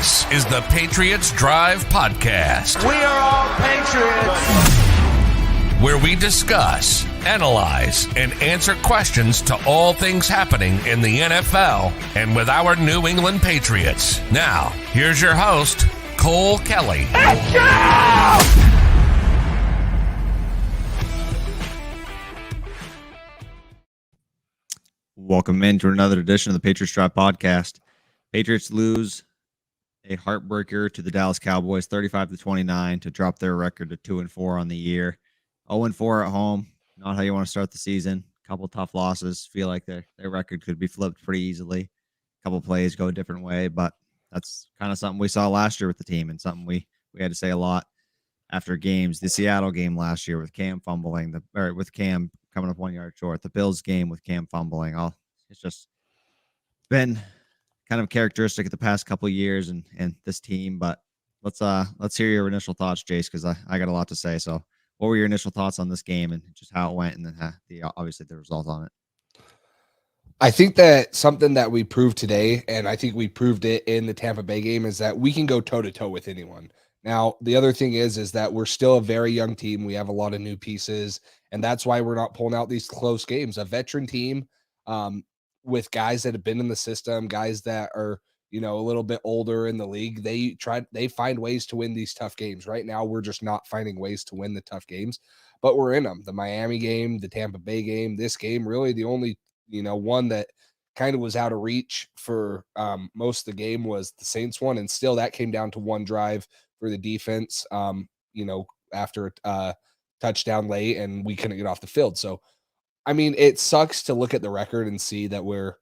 This is the Patriots Drive Podcast. We are all Patriots. Where we discuss, analyze, and answer questions to all things happening in the NFL and with our New England Patriots. Now, here's your host, Cole Kelly. Let's go! Welcome into another edition of the Patriots Drive Podcast. Patriots lose a heartbreaker to the Dallas Cowboys, 35-29, to drop their record to 2-4 on the year. 0-4 at home, not how you want to start the season. A couple tough losses. Feel like their record could be flipped pretty easily. A couple plays go a different way, but that's kind of something we saw last year with the team and something we had to say a lot after games. The Seattle game last year with Cam fumbling, with Cam coming up 1 yard short. The Bills game with Cam fumbling. It's just been kind of characteristic of the past couple of years and this team. But let's hear your initial thoughts, Jace, because I got a lot to say. So, what were your initial thoughts on this game and just how it went, and then obviously the result on it? I think that something that we proved today, and I think we proved it in the Tampa Bay game, is that we can go toe-to-toe with anyone. Now, the other thing is that we're still a very young team. We have a lot of new pieces, and that's why we're not pulling out these close games. A veteran team with guys that have been in the system, guys that are, a little bit older in the league, they find ways to win these tough games. Right now, we're just not finding ways to win the tough games, but we're in them. The Miami game, the Tampa Bay game, this game, really the only, one that kind of was out of reach for most of the game was the Saints one. And still that came down to one drive for the defense, after a touchdown late, and we couldn't get off the field. So, I mean, it sucks to look at the record and see that we're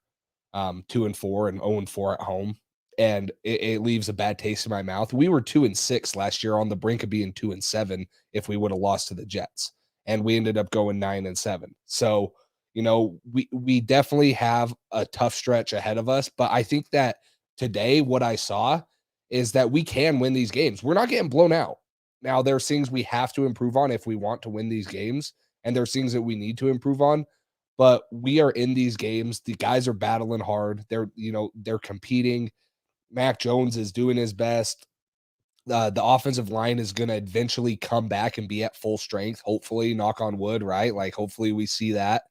2-4 and 0-4 at home, and it leaves a bad taste in my mouth. We were 2-6 last year, on the brink of being 2-7 if we would have lost to the Jets, and we ended up going 9-7. So, we definitely have a tough stretch ahead of us. But I think that today, what I saw is that we can win these games. We're not getting blown out. Now, there's things we have to improve on if we want to win these games, and there's things that we need to improve on. But we are in these games. The guys are battling hard. They're competing. Mac Jones is doing his best. The offensive line is going to eventually come back and be at full strength. Hopefully, knock on wood, right? Like, hopefully we see that.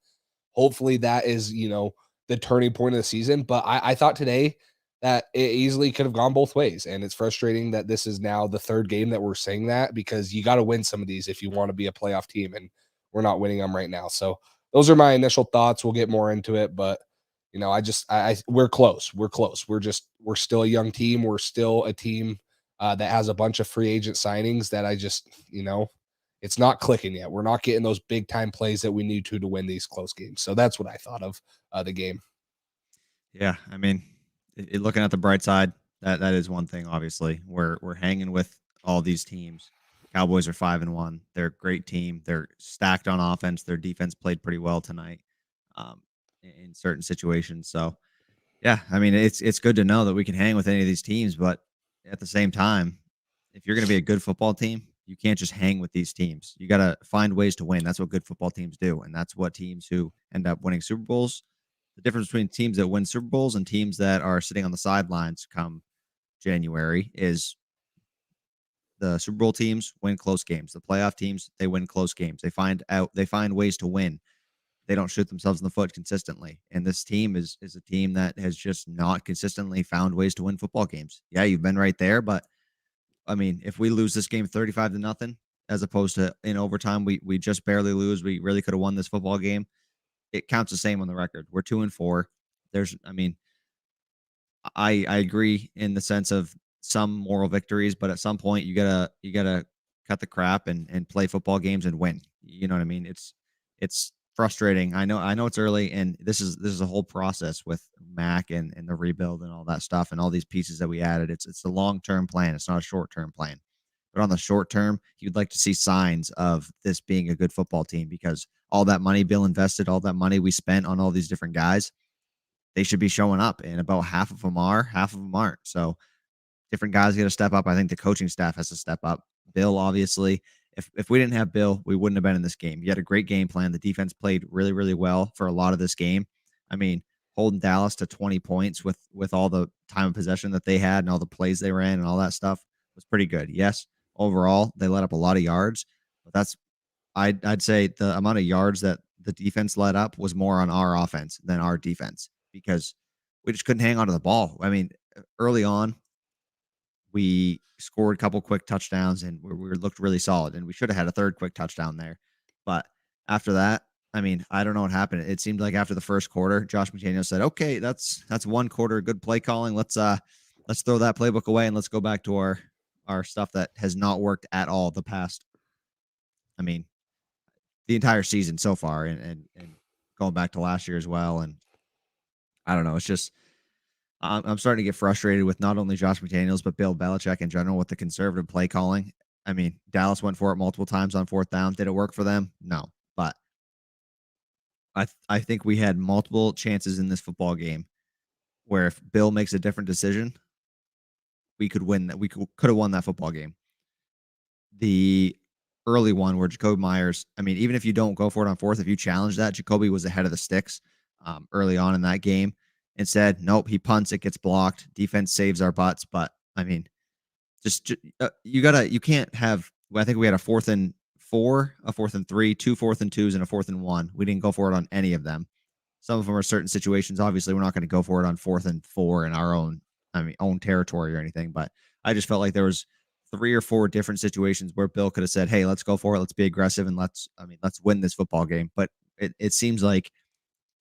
Hopefully that is, the turning point of the season. But I thought today that it easily could have gone both ways. And it's frustrating that this is now the third game that we're saying that, because you got to win some of these if you want to be a playoff team, and we're not winning them right now. So those are my initial thoughts. We'll get more into it, but we're close. We're close. We're still a young team. We're still a team that has a bunch of free agent signings that it's not clicking yet. We're not getting those big time plays that we need to win these close games. So that's what I thought of the game. Yeah. I mean, looking at the bright side, that is one thing. Obviously we're hanging with all these teams. Cowboys are 5-1. They're a great team. They're stacked on offense. Their defense played pretty well tonight in certain situations. So, yeah, I mean, it's good to know that we can hang with any of these teams. But at the same time, if you're going to be a good football team, you can't just hang with these teams. You got to find ways to win. That's what good football teams do, and that's what teams who end up winning Super Bowls. The difference between teams that win Super Bowls and teams that are sitting on the sidelines come January is the Super Bowl teams win close games. The playoff teams, they win close games. They find ways to win. They don't shoot themselves in the foot consistently. And this team is a team that has just not consistently found ways to win football games. Yeah, you've been right there, but I mean, if we lose this game 35-0, as opposed to in overtime, we just barely lose. We really could have won this football game. It counts the same on the record. We're 2-4. I agree in the sense of some moral victories, but at some point you gotta cut the crap and play football games and win. You know what I mean? It's frustrating. I know it's early, and this is a whole process with Mac and the rebuild and all that stuff and all these pieces that we added. It's a long-term plan. It's not a short-term plan. But on the short term, you'd like to see signs of this being a good football team, because all that money Bill invested, all that money we spent on all these different guys, they should be showing up, and about half of them are, half of them aren't. So different guys got to step up. I think the coaching staff has to step up. Bill, obviously, if we didn't have Bill, we wouldn't have been in this game. You had a great game plan. The defense played really, really well for a lot of this game. I mean, holding Dallas to 20 points with all the time of possession that they had and all the plays they ran and all that stuff was pretty good. Yes, overall they let up a lot of yards, but I'd say the amount of yards that the defense let up was more on our offense than our defense because we just couldn't hang on to the ball. I mean, early on, we scored a couple quick touchdowns and we looked really solid, and we should have had a third quick touchdown there. But after that, I mean, I don't know what happened. It seemed like after the first quarter, Josh McDaniels said, "Okay, that's one quarter good play calling. Let's throw that playbook away and let's go back to our stuff that has not worked at all the past. I mean, the entire season so far, and going back to last year as well. And I don't know. It's just I'm starting to get frustrated with not only Josh McDaniels but Bill Belichick in general with the conservative play calling. I mean, Dallas went for it multiple times on fourth down. Did it work for them? No, but I think we had multiple chances in this football game where if Bill makes a different decision, we could win that. We could have won that football game. The early one where Jacoby Myers, I mean, even if you don't go for it on fourth, if you challenge that, Jacoby was ahead of the sticks early on in that game. Instead, nope, he punts, it gets blocked. Defense saves our butts. But I mean, you can't have, I think we had a 4th and 4, a 4th and 3, 2 4th and 2s, and a 4th and 1. We didn't go for it on any of them. Some of them are certain situations. Obviously, we're not going to go for it on 4th and 4 in our own territory or anything. But I just felt like there was 3 or 4 different situations where Bill could have said, "Hey, let's go for it. Let's be aggressive and let's win this football game." But it seems like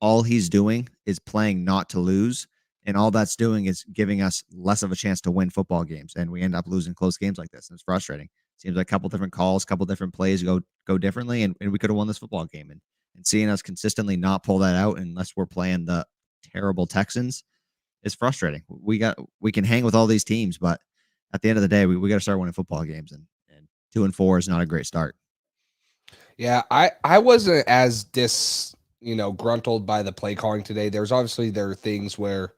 all he's doing is playing not to lose, and all that's doing is giving us less of a chance to win football games, and we end up losing close games like this, and it's frustrating. Seems like a couple different calls, couple different plays go differently, and we could have won this football game. And seeing us consistently not pull that out unless we're playing the terrible Texans is frustrating. We can hang with all these teams, but at the end of the day, we got to start winning football games, and 2-4 is not a great start. Yeah, I wasn't as gruntled by the play calling today. There are things where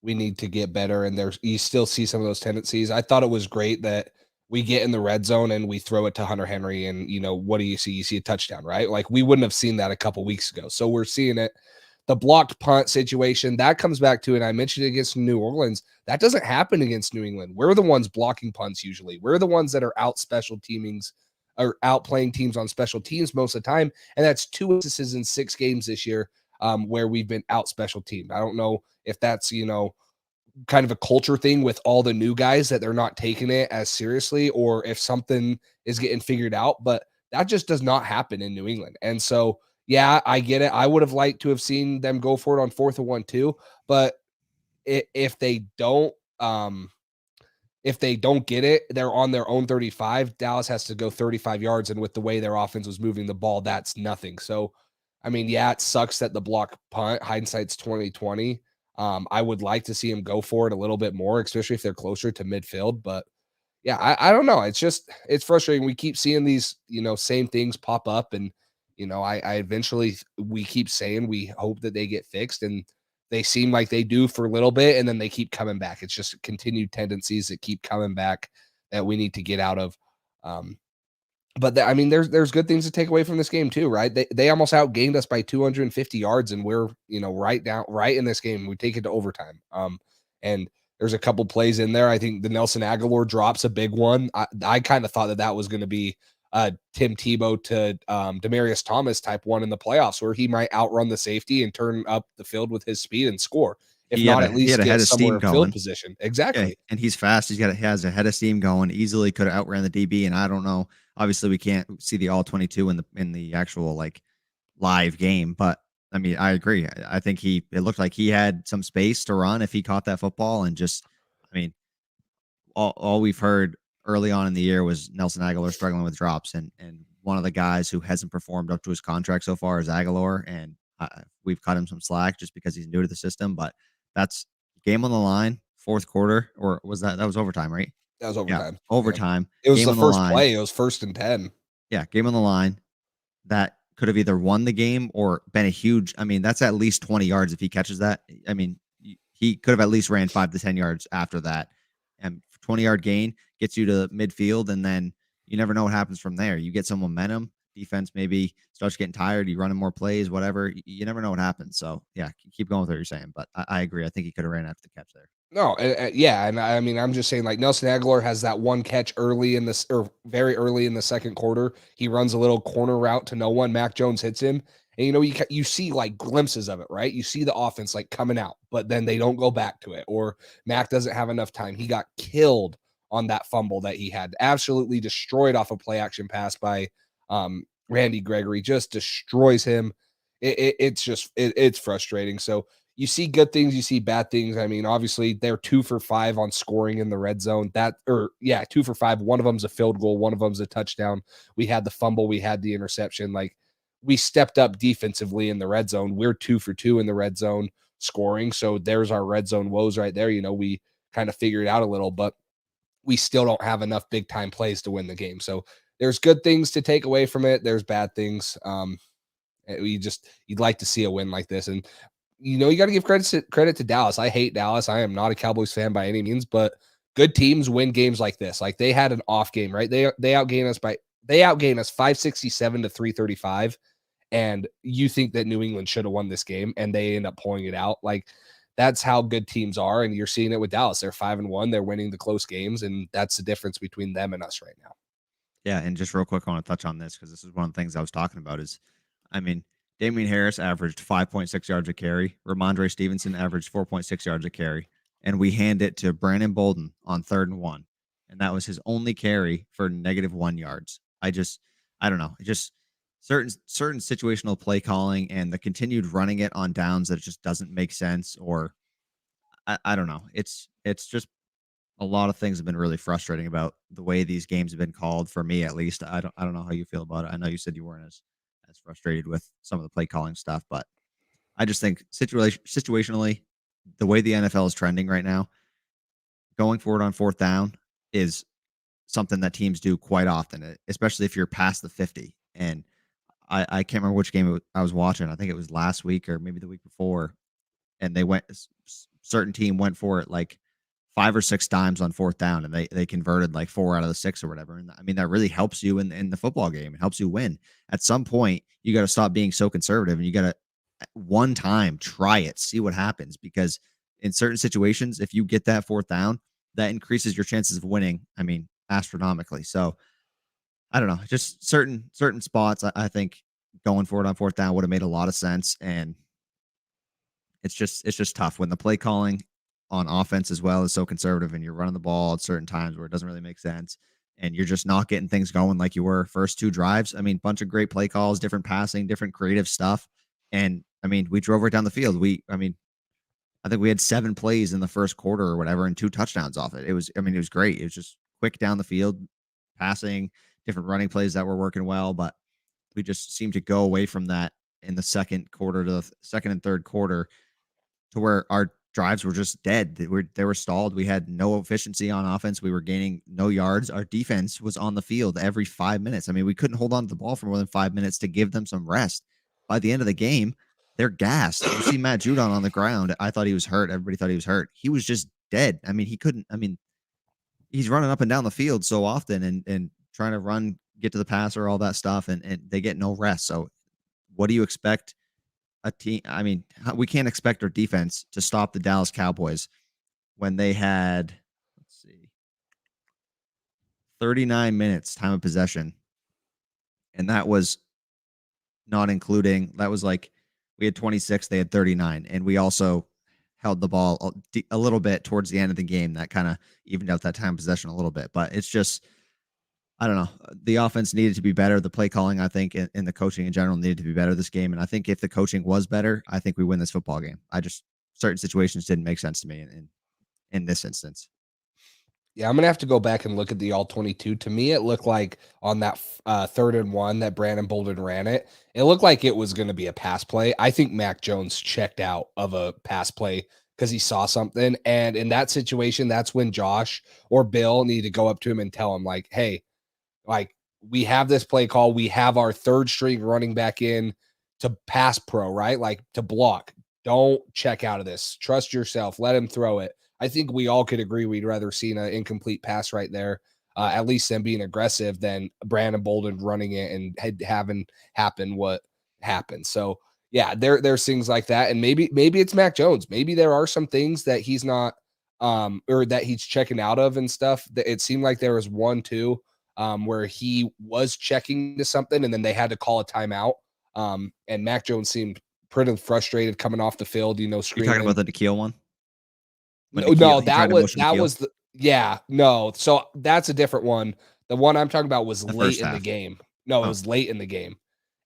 we need to get better, and you still see some of those tendencies. I thought it was great that we get in the red zone and we throw it to Hunter Henry, and what do you see? You see a touchdown, right? Like, we wouldn't have seen that a couple weeks ago. So we're seeing it. The blocked punt situation, that comes back to, and I mentioned it against New Orleans, that doesn't happen against New England. We're the ones blocking punts usually. We're the ones that are out special teamings or outplaying teams on special teams most of the time. And that's 2 instances in 6 games this year where we've been out special teamed. I don't know if that's, kind of a culture thing with all the new guys that they're not taking it as seriously, or if something is getting figured out, but that just does not happen in New England. And so, yeah, I get it. I would have liked to have seen them go for it on 4th and 1 too, but if they don't get it, they're on their own 35. Dallas has to go 35 yards, and with the way their offense was moving the ball, that's nothing. So, I mean, yeah, it sucks that the block punt, hindsight's 2020. I would like to see him go for it a little bit more, especially if they're closer to midfield. But yeah, I don't know. It's frustrating. We keep seeing these, same things pop up, and we keep saying we hope that they get fixed, and they seem like they do for a little bit, and then they keep coming back. It's just continued tendencies that keep coming back that we need to get out of. But there's good things to take away from this game too, right? They almost outgained us by 250 yards, and we're right in this game. We take it to overtime. And there's a couple plays in there. I think the Nelson Aguilar drops a big one. I kind of thought that was going to be Tim Tebow to Demaryius Thomas type one in the playoffs, where he might outrun the safety and turn up the field with his speed and score. If not, at least get somewhere in field position. Exactly. Yeah, and he's fast. He has a head of steam going. Easily could have outran the DB. And I don't know. Obviously, we can't see the all 22 in the actual live game. But I mean, I agree. I think it looked like he had some space to run if he caught that football. And all we've heard early on in the year was Nelson Aguilar struggling with drops, and one of the guys who hasn't performed up to his contract so far is Aguilar, and we've cut him some slack just because he's new to the system. But that's game on the line, 4th quarter, or was that was overtime, right? That was overtime. Yeah, overtime. It was the first play. It was 1st and 10. Yeah, game on the line. That could have either won the game or been a huge. I mean, that's at least 20 yards if he catches that. I mean, he could have at least ran 5 to 10 yards after that, and 20-yard gain gets you to midfield, and then you never know what happens from there. You get some momentum. defense maybe starts getting tired, you running more plays, whatever. You never know what happens. So yeah, keep going with what you're saying. But I agree. I think he could have ran after the catch there. No, yeah, and I mean, I'm just saying, like Nelson Aguilar has that one catch early in this, or very early in the second quarter. He runs a little corner route to no one. Mac Jones hits him, and you see like glimpses of it, right? You see the offense like coming out, but then they don't go back to it, or Mac doesn't have enough time. He got killed on that fumble that he had, absolutely destroyed off a play action pass by Randy Gregory, just destroys him. It's frustrating. So you see good things, you see bad things. I mean, obviously they're 2 for 5 on scoring in the red zone. 2 for 5. One of them's a field goal, one of them's a touchdown. We had the fumble, we had the interception. Like, we stepped up defensively in the red zone. We're 2 for 2 in the red zone scoring. So there's our red zone woes right there. We kind of figured it out a little, but we still don't have enough big time plays to win the game. So there's good things to take away from it. There's bad things. You'd like to see a win like this. And you got to give credit to Dallas. I hate Dallas. I am not a Cowboys fan by any means, but good teams win games like this. Like, they had an off game, right? They outgained us 567 to 335. And you think that New England should have won this game, and they end up pulling it out. Like, that's how good teams are. And you're seeing it with Dallas. They're 5-1. They're winning the close games. And that's the difference between them and us right now. Yeah. And just real quick, I want to touch on this because this is one of the things I was talking about is, I mean, Damian Harris averaged 5.6 yards a carry. Ramondre Stevenson averaged 4.6 yards a carry. And we hand it to Brandon Bolden on 3rd and 1. And that was his only carry for -1 yards. I don't know. It just certain situational play calling and the continued running it on downs that just doesn't make sense. Or I don't know. It's just a lot of things have been really frustrating about the way these games have been called, for me at least. I don't know how you feel about it. I know you said you weren't as frustrated with some of the play calling stuff, but I just think situationally, the way the NFL is trending right now, going forward on 4th down is something that teams do quite often, especially if you're past the 50. And I can't remember which game I was watching. I think it was last week or maybe the week before. And certain team went for it like 5 or 6 times on 4th down, and they converted like 4 out of the 6 or whatever. And I mean, that really helps you in the football game. It helps you win. At some point, you got to stop being so conservative, and you got to one time try it, see what happens. Because in certain situations, if you get that 4th down, that increases your chances of winning. I mean, astronomically. So I don't know, just certain spots. I think going forward on 4th down would have made a lot of sense, and it's just tough when the play calling on offense as well is so conservative, and you're running the ball at certain times where it doesn't really make sense, and you're just not getting things going like you were first 2 drives. I mean, bunch of great play calls, different passing, different creative stuff. And I mean, we drove right down the field. I think we had 7 plays in the first quarter or whatever and 2 touchdowns off it. It was great. It was just quick down the field, passing, different running plays that were working well, but we just seemed to go away from that in the second quarter to the second and third quarter, to where our drives were just dead. They were stalled. We had no efficiency on offense. We were gaining no yards. Our defense was on the field every 5 minutes. I mean, we couldn't hold on to the ball for more than 5 minutes to give them some rest. By the end of the game, they're gassed. You see Matt Judon on the ground. I thought he was hurt. Everybody thought he was hurt. He was just dead. I mean, he's running up and down the field so often and trying to get to the passer, all that stuff, and they get no rest. So what do you expect a team? I mean, we can't expect our defense to stop the Dallas Cowboys when they had, 39 minutes time of possession. And that was not including, that was like, we had 26, they had 39. And we also held the ball a little bit towards the end of the game. That kind of evened out that time of possession a little bit. But it's just, I don't know. The offense needed to be better. The play calling, I think, and the coaching in general needed to be better this game. And I think if the coaching was better, I think we win this football game. Certain situations didn't make sense to me in this instance. Yeah, I'm going to have to go back and look at the all-22. To me, it looked like on that 3rd and 1 that Brandon Bolden ran it looked like it was going to be a pass play. I think Mac Jones checked out of a pass play because he saw something. And in that situation, that's when Josh or Bill need to go up to him and tell him, like, hey, like, we have this play call. We have our 3rd string running back in to pass pro, right? Like, to block. Don't check out of this. Trust yourself. Let him throw it. I think we all could agree we'd rather seen an incomplete pass right there. at least them being aggressive, than Brandon Bolden running it and having happen what happened. So yeah, there's things like that, and maybe it's Mac Jones. Maybe there are some things that he's not or that he's checking out of and stuff. That it seemed like there was one too where he was checking to something and then they had to call a timeout. And Mac Jones seemed pretty frustrated coming off the field, You're screaming. talking about the Nikhil one? No, that was the no. So that's a different one. The one I'm talking about was late in the game. No, it was late in the game.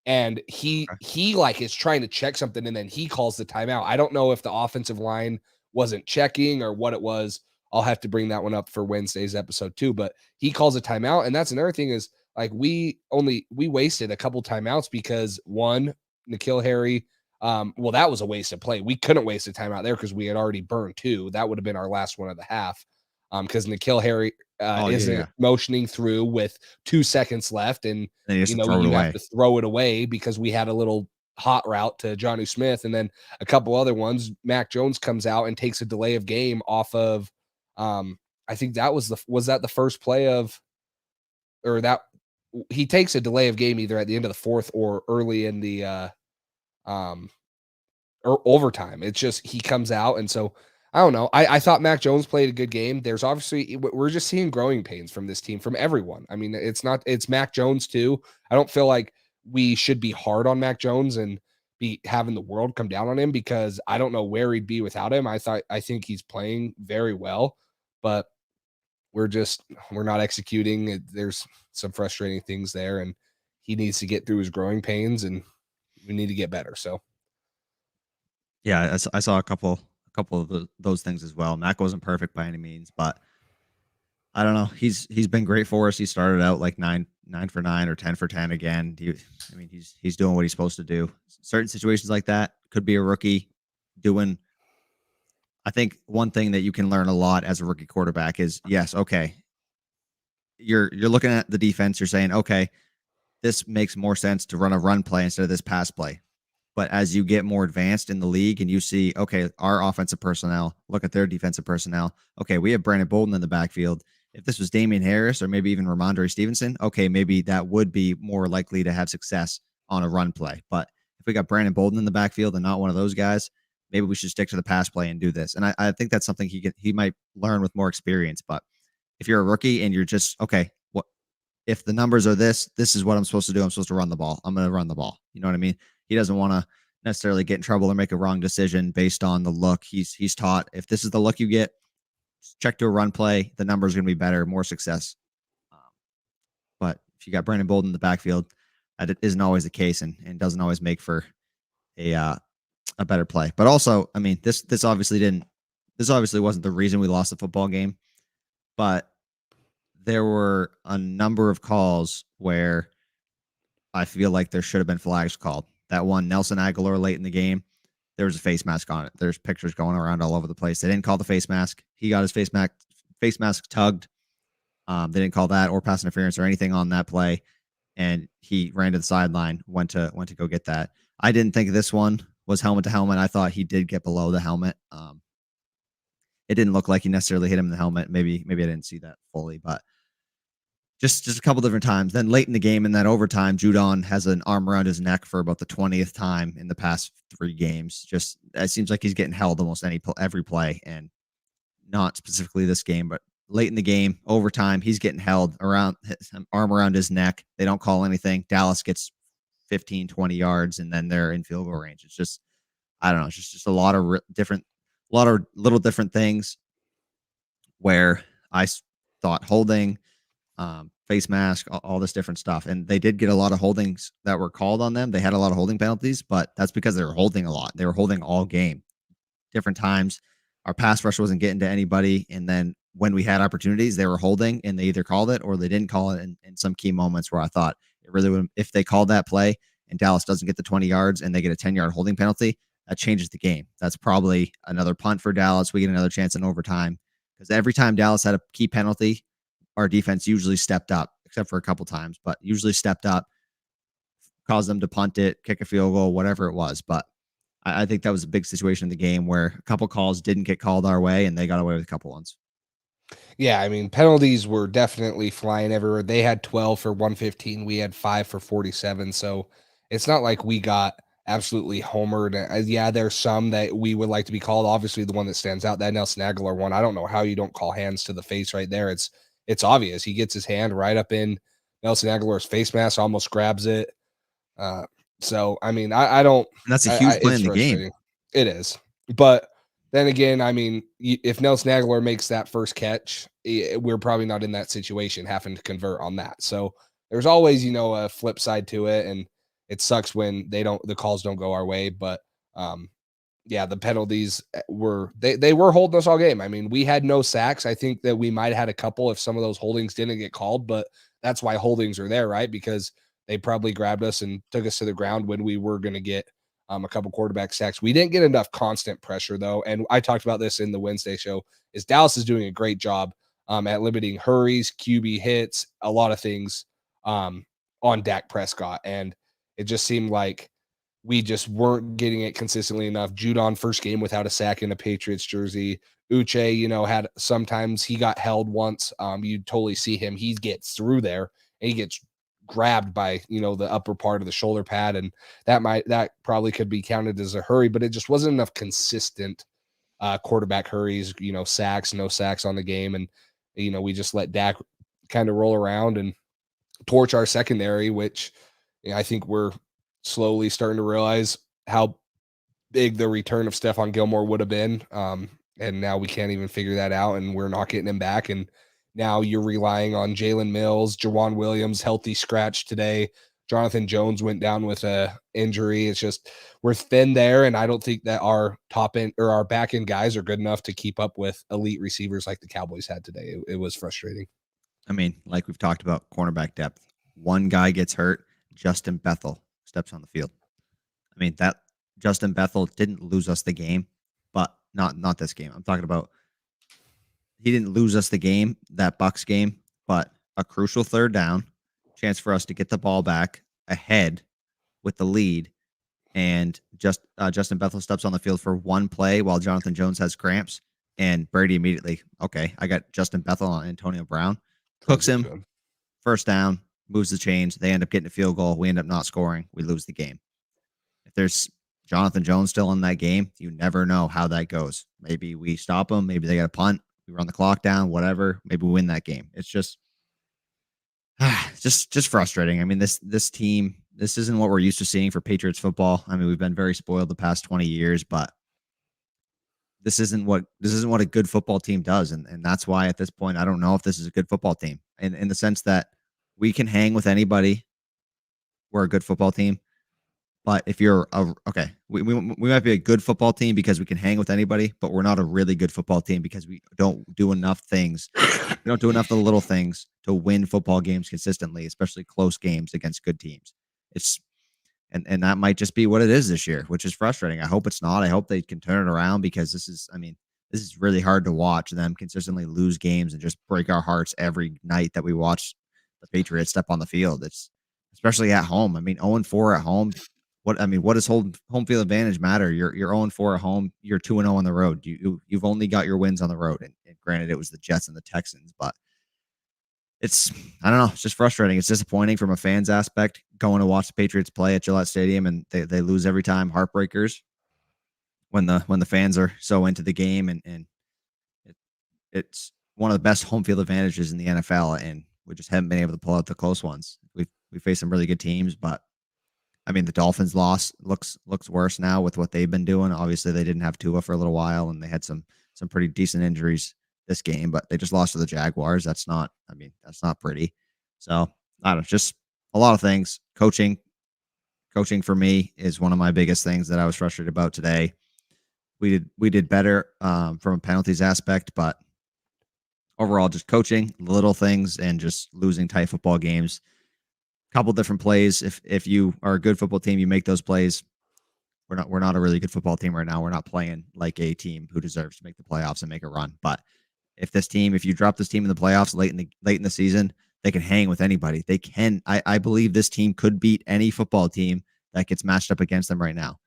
And he like is trying to check something and then he calls the timeout. I don't know if the offensive line wasn't checking or what it was. I'll have to bring that one up for Wednesday's episode too. But he calls a timeout, and that's another thing is like we wasted a couple timeouts because one, N'Keal Harry. Well, that was a wasted play. We couldn't waste a timeout there because we had already burned two. That would have been our last one of the half. Because N'Keal Harry isn't motioning through with 2 seconds left, and you have to throw it away because we had a little hot route to Jonnu Smith, and then a couple other ones. Mac Jones comes out and takes a delay of game off of. I think that was that the first play of, or that he takes a delay of game either at the end of the fourth or early in the or overtime. It's just he comes out, and so I don't know. I thought Mac Jones played a good game. There's obviously we're just seeing growing pains from this team, from everyone. I mean, it's Mac Jones too. I don't feel like we should be hard on Mac Jones and be having the world come down on him because I don't know where he'd be without him. I think he's playing very well, but we're not executing. There's some frustrating things there, and he needs to get through his growing pains, and we need to get better. So, yeah, I saw a couple of those things as well. Mac wasn't perfect by any means, but I don't know. He's been great for us. He started out like 9 for 9 or 10 for 10 again. He's doing what he's supposed to do. Certain situations like that could be a rookie doing. I think one thing that you can learn a lot as a rookie quarterback is, yes, okay, you're looking at the defense. You're saying, okay, this makes more sense to run a run play instead of this pass play. But as you get more advanced in the league and you see, okay, our offensive personnel, look at their defensive personnel. Okay, we have Brandon Bolden in the backfield. If this was Damian Harris or maybe even Ramondre Stevenson, okay, maybe that would be more likely to have success on a run play. But if we got Brandon Bolden in the backfield and not one of those guys, maybe we should stick to the pass play and do this. And I think that's something he might learn with more experience. But if you're a rookie and you're just, okay, what if the numbers are this is what I'm supposed to do. I'm supposed to run the ball. I'm going to run the ball. You know what I mean? He doesn't want to necessarily get in trouble or make a wrong decision based on the look. He's taught, if this is the look you get, check to a run play. The numbers are going to be better, more success. But if you got Brandon Bolden in the backfield, that isn't always the case and doesn't always make for a better play. But also, I mean, this obviously wasn't the reason we lost the football game, but there were a number of calls where I feel like there should have been flags called. That one, Nelson Aguilar, late in the game, there was a face mask on it. There's pictures going around all over the place. They didn't call the face mask. He got his face mask tugged. They didn't call that or pass interference or anything on that play. And he ran to the sideline, went to go get that. I didn't think this one was helmet to helmet. I thought he did get below the helmet. It didn't look like he necessarily hit him in the helmet. Maybe I didn't see that fully, but just a couple different times. Then late in the game, in that overtime, Judon has an arm around his neck for about the 20th time in the past 3 games. Just it seems like he's getting held almost every play, and not specifically this game, but late in the game, overtime, he's getting held around his arm around his neck. They don't call anything. Dallas gets 15, 20 yards, and then they're in field goal range. It's just, I don't know. It's just a lot of little different things where I thought holding, face mask, all this different stuff. And they did get a lot of holdings that were called on them. They had a lot of holding penalties, but that's because they were holding a lot. They were holding all game, different times. Our pass rush wasn't getting to anybody. And then when we had opportunities, they were holding, and they either called it or they didn't call it in some key moments where I thought it really would, if they called that play and Dallas doesn't get the 20 yards and they get a 10-yard holding penalty, that changes the game. That's probably another punt for Dallas. We get another chance in overtime, because every time Dallas had a key penalty, our defense usually stepped up, except for a couple times, but usually stepped up, caused them to punt it, kick a field goal, whatever it was. But I think that was a big situation in the game where a couple calls didn't get called our way, and they got away with a couple ones. Yeah, I mean, penalties were definitely flying everywhere. They had 12 for 115. We had 5 for 47. So it's not like we got absolutely homered. Yeah, there's some that we would like to be called. Obviously, the one that stands out, that Nelson Aguilar one. I don't know how you don't call hands to the face right there. It's obvious. He gets his hand right up in Nelson Aguilar's face mask, almost grabs it. So I mean, I don't. And that's a huge play It's in the game. frustrating. It is, but then again, I mean, if Nelson Aguilar makes that first catch, we're probably not in that situation having to convert on that. So there's always, a flip side to it, and it sucks when the calls don't go our way. But yeah, the penalties they were holding us all game. I mean, we had no sacks. I think that we might have had a couple if some of those holdings didn't get called, but that's why holdings are there, right? Because they probably grabbed us and took us to the ground when we were going to get a couple quarterback sacks. We didn't get enough constant pressure though, and I talked about this in the Wednesday show. Is Dallas is doing a great job at limiting hurries, QB hits, a lot of things on Dak Prescott, and it just seemed like we just weren't getting it consistently enough. Judon first game without a sack in a Patriots jersey. Uche, had sometimes he got held once. You totally see him. He gets through there and he gets grabbed by the upper part of the shoulder pad, and that probably could be counted as a hurry, but it just wasn't enough consistent quarterback hurries, sacks, no sacks on the game, and we just let Dak kind of roll around and torch our secondary, which I think we're slowly starting to realize how big the return of Stephon Gilmore would have been, and now we can't even figure that out, and we're not getting him back, and now you're relying on Jalen Mills, Juwan Williams, healthy scratch today. Jonathan Jones went down with a injury. It's just we're thin there, and I don't think that our top end or our back end guys are good enough to keep up with elite receivers like the Cowboys had today. It was frustrating. I mean, like we've talked about cornerback depth. One guy gets hurt, Justin Bethel steps on the field. I mean, that Justin Bethel didn't lose us the game, but not this game. I'm talking about he didn't lose us the game, that Bucs game, but a crucial third down, chance for us to get the ball back ahead with the lead, and Justin Bethel steps on the field for one play while Jonathan Jones has cramps, and Brady immediately, okay, I got Justin Bethel on Antonio Brown, cooks him, first down, moves the chains. They end up getting a field goal. We end up not scoring. We lose the game. If there's Jonathan Jones still in that game, you never know how that goes. Maybe we stop him. Maybe they got a punt. We run the clock down, whatever. Maybe we win that game. It's just frustrating. I mean, this team, this isn't what we're used to seeing for Patriots football. I mean, we've been very spoiled the past 20 years, but this isn't what a good football team does. And that's why at this point, I don't know if this is a good football team in the sense that we can hang with anybody. We're a good football team. But if you're we might be a good football team because we can hang with anybody, but we're not a really good football team because we don't do enough things. We don't do enough of the little things to win football games consistently, especially close games against good teams. And that might just be what it is this year, which is frustrating. I hope it's not. I hope they can turn it around because this is really hard to watch them consistently lose games and just break our hearts every night that we watch the Patriots step on the field. It's especially at home. I mean, 0-4 at home. What does home field advantage matter? You're 0-4 at home. You're 2-0 on the road. You've only got your wins on the road. And granted, it was the Jets and the Texans, but I don't know. It's just frustrating. It's disappointing from a fan's aspect going to watch the Patriots play at Gillette Stadium and they lose every time. Heartbreakers when the fans are so into the game and it's one of the best home field advantages in the NFL, and we just haven't been able to pull out the close ones. We faced some really good teams, but I mean, the Dolphins loss looks worse now with what they've been doing. Obviously, they didn't have Tua for a little while, and they had some pretty decent injuries this game, but they just lost to the Jaguars. That's not pretty. So, I don't know, just a lot of things. Coaching for me is one of my biggest things that I was frustrated about today. We did better from a penalties aspect, but overall, just coaching, little things, and just losing tight football games. Couple different plays. If you are a good football team, you make those plays. We're not a really good football team right now. We're not playing like a team who deserves to make the playoffs and make a run. But if you drop this team in the playoffs late in the season, they can hang with anybody. They can. I believe this team could beat any football team that gets matched up against them right now.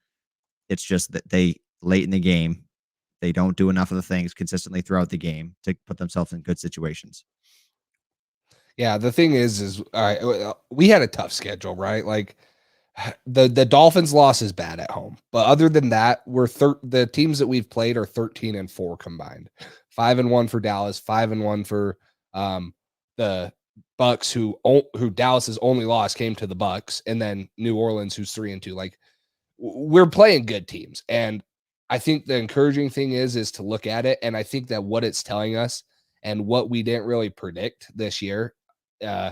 It's just that they late in the game They don't do enough of the things consistently throughout the game to put themselves in good situations. Yeah, the thing is we had a tough schedule, right? Like the Dolphins loss is bad at home, but other than that, the teams that we've played are 13-4 combined, 5-1 for Dallas, 5-1 for the Bucks, who Dallas's only loss came to the Bucks, and then New Orleans, who's 3-2. Like we're playing good teams, and I think the encouraging thing is to look at it, and I think that what it's telling us and what we didn't really predict this year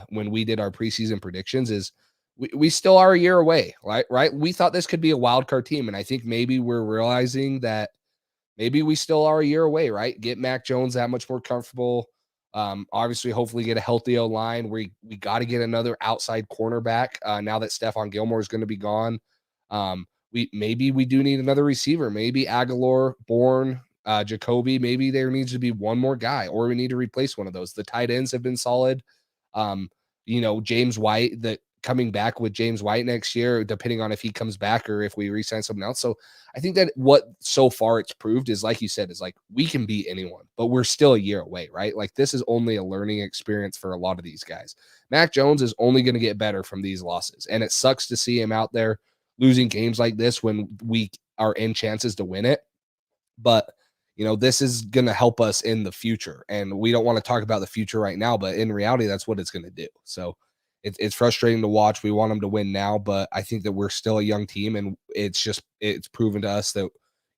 when we did our preseason predictions is we still are a year away, right? We thought this could be a wild card team, and I think maybe we're realizing that maybe we still are a year away, right? Get Mac Jones that much more comfortable. Obviously, hopefully get a healthy O-line. We got to get another outside cornerback now that Stephon Gilmore is going to be gone. We do need another receiver. Maybe Aguilar, Bourne, Jacoby. Maybe there needs to be one more guy, or we need to replace one of those. The tight ends have been solid. James White, coming back with James White next year, depending on if he comes back or if we re-sign someone else. So I think that what so far it's proved is, like you said, is like we can beat anyone, but we're still a year away, right? Like this is only a learning experience for a lot of these guys. Mac Jones is only going to get better from these losses, and it sucks to see him out there losing games like this when we are in chances to win it. But this is going to help us in the future, and we don't want to talk about the future right now, but in reality, that's what it's going to do. So it's frustrating to watch. We want them to win now, but I think that we're still a young team, and it's proven to us that,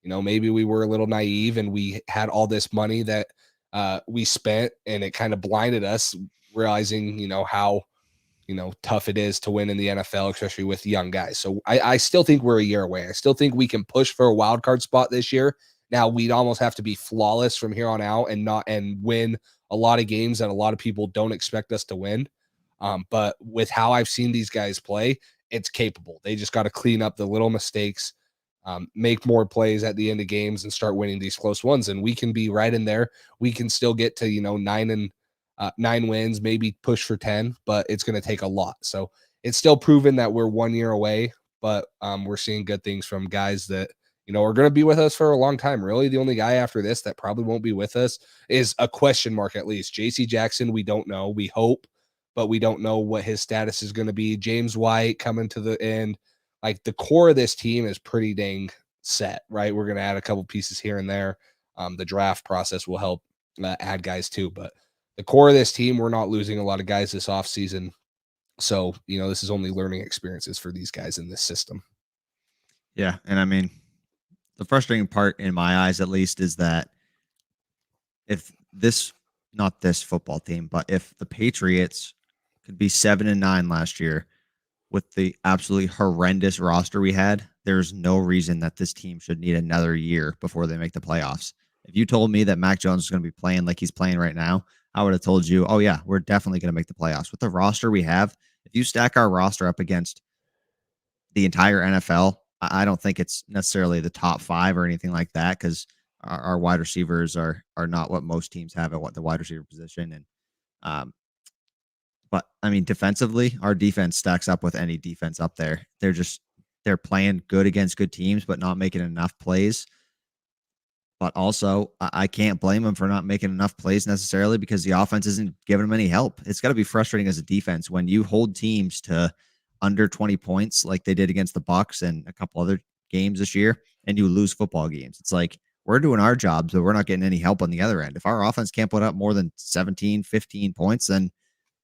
maybe we were a little naive and we had all this money that we spent, and it kind of blinded us, realizing, how, tough it is to win in the NFL, especially with young guys. So I still think we're a year away. I still think we can push for a wild card spot this year. Now we'd almost have to be flawless from here on out and win a lot of games that a lot of people don't expect us to win. But with how I've seen these guys play, it's capable. They just got to clean up the little mistakes, make more plays at the end of games, and start winning these close ones. And we can be right in there. We can still get to, 9 wins, maybe push for 10, but it's going to take a lot. So it's still proven that we're 1 year away, but we're seeing good things from guys that, are going to be with us for a long time. Really, the only guy after this that probably won't be with us is a question mark, at least. JC Jackson, we don't know. We hope, but we don't know what his status is going to be. James White coming to the end. Like the core of this team is pretty dang set, right? We're going to add a couple pieces here and there. The draft process will help add guys too, but the core of this team, we're not losing a lot of guys this offseason. So, this is only learning experiences for these guys in this system. Yeah. And I mean, the frustrating part in my eyes, at least, is that if not this football team, but if the Patriots could be 7-9 last year with the absolutely horrendous roster we had, there's no reason that this team should need another year before they make the playoffs. If you told me that Mac Jones is going to be playing like he's playing right now, I would have told you, oh yeah, we're definitely going to make the playoffs. With the roster we have, if you stack our roster up against the entire NFL, I don't think it's necessarily the top 5 or anything like that, because our wide receivers are not what most teams have at what the wide receiver position. And but I mean, defensively, our defense stacks up with any defense up there. They're playing good against good teams, but not making enough plays. But also, I can't blame them for not making enough plays necessarily, because the offense isn't giving them any help. It's got to be frustrating as a defense when you hold teams to under 20 points like they did against the Bucks and a couple other games this year, and you lose football games. It's like, we're doing our jobs, but we're not getting any help on the other end. If our offense can't put up more than 17, 15 points, then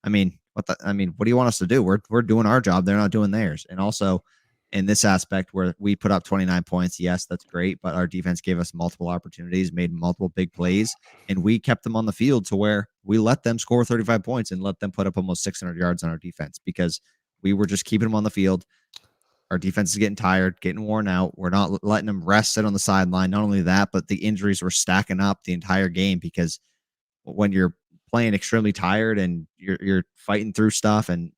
what do you want us to do? We're doing our job. They're not doing theirs. And also in this aspect where we put up 29 points, yes, that's great, but our defense gave us multiple opportunities, made multiple big plays, and we kept them on the field to where we let them score 35 points and let them put up almost 600 yards on our defense, because we were just keeping them on the field. Our defense is getting tired, getting worn out. We're not letting them rest, sit on the sideline. Not only that, but the injuries were stacking up the entire game, because when you're playing extremely tired and you're fighting through stuff, and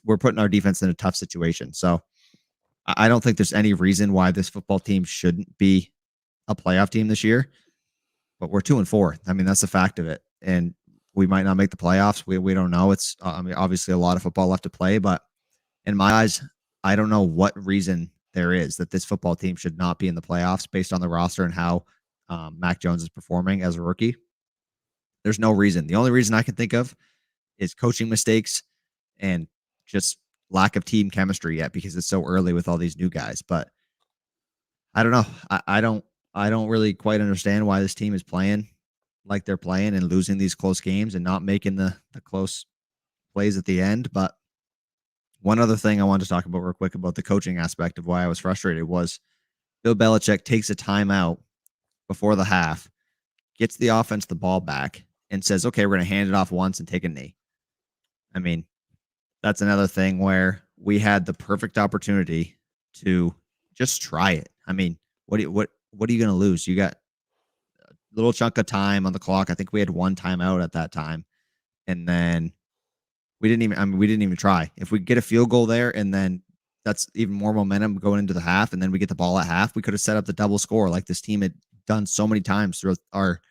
we're putting our defense in a tough situation. So I don't think there's any reason why this football team shouldn't be a playoff team this year, but we're 2-4. I mean, that's the fact of it. And we might not make the playoffs. We don't know. It's obviously a lot of football left to play, but in my eyes, I don't know what reason there is, that this football team should not be in the playoffs based on the roster and how Mac Jones is performing as a rookie. There's no reason. The only reason I can think of is coaching mistakes and just lack of team chemistry yet, because it's so early with all these new guys. But I don't know. I don't really quite understand why this team is playing like they're playing and losing these close games and not making the close plays at the end. But one other thing I wanted to talk about real quick about the coaching aspect of why I was frustrated was Bill Belichick takes a timeout before the half, gets the offense the ball back, and says, okay, we're going to hand it off once and take a knee. I mean, that's another thing where we had the perfect opportunity to just try it. I mean, what are you going to lose? You got a little chunk of time on the clock. I think we had one timeout at that time. And then we didn't even try. If we get a field goal there, and then that's even more momentum going into the half, and then we get the ball at half, we could have set up the double score like this team had done so many times throughout our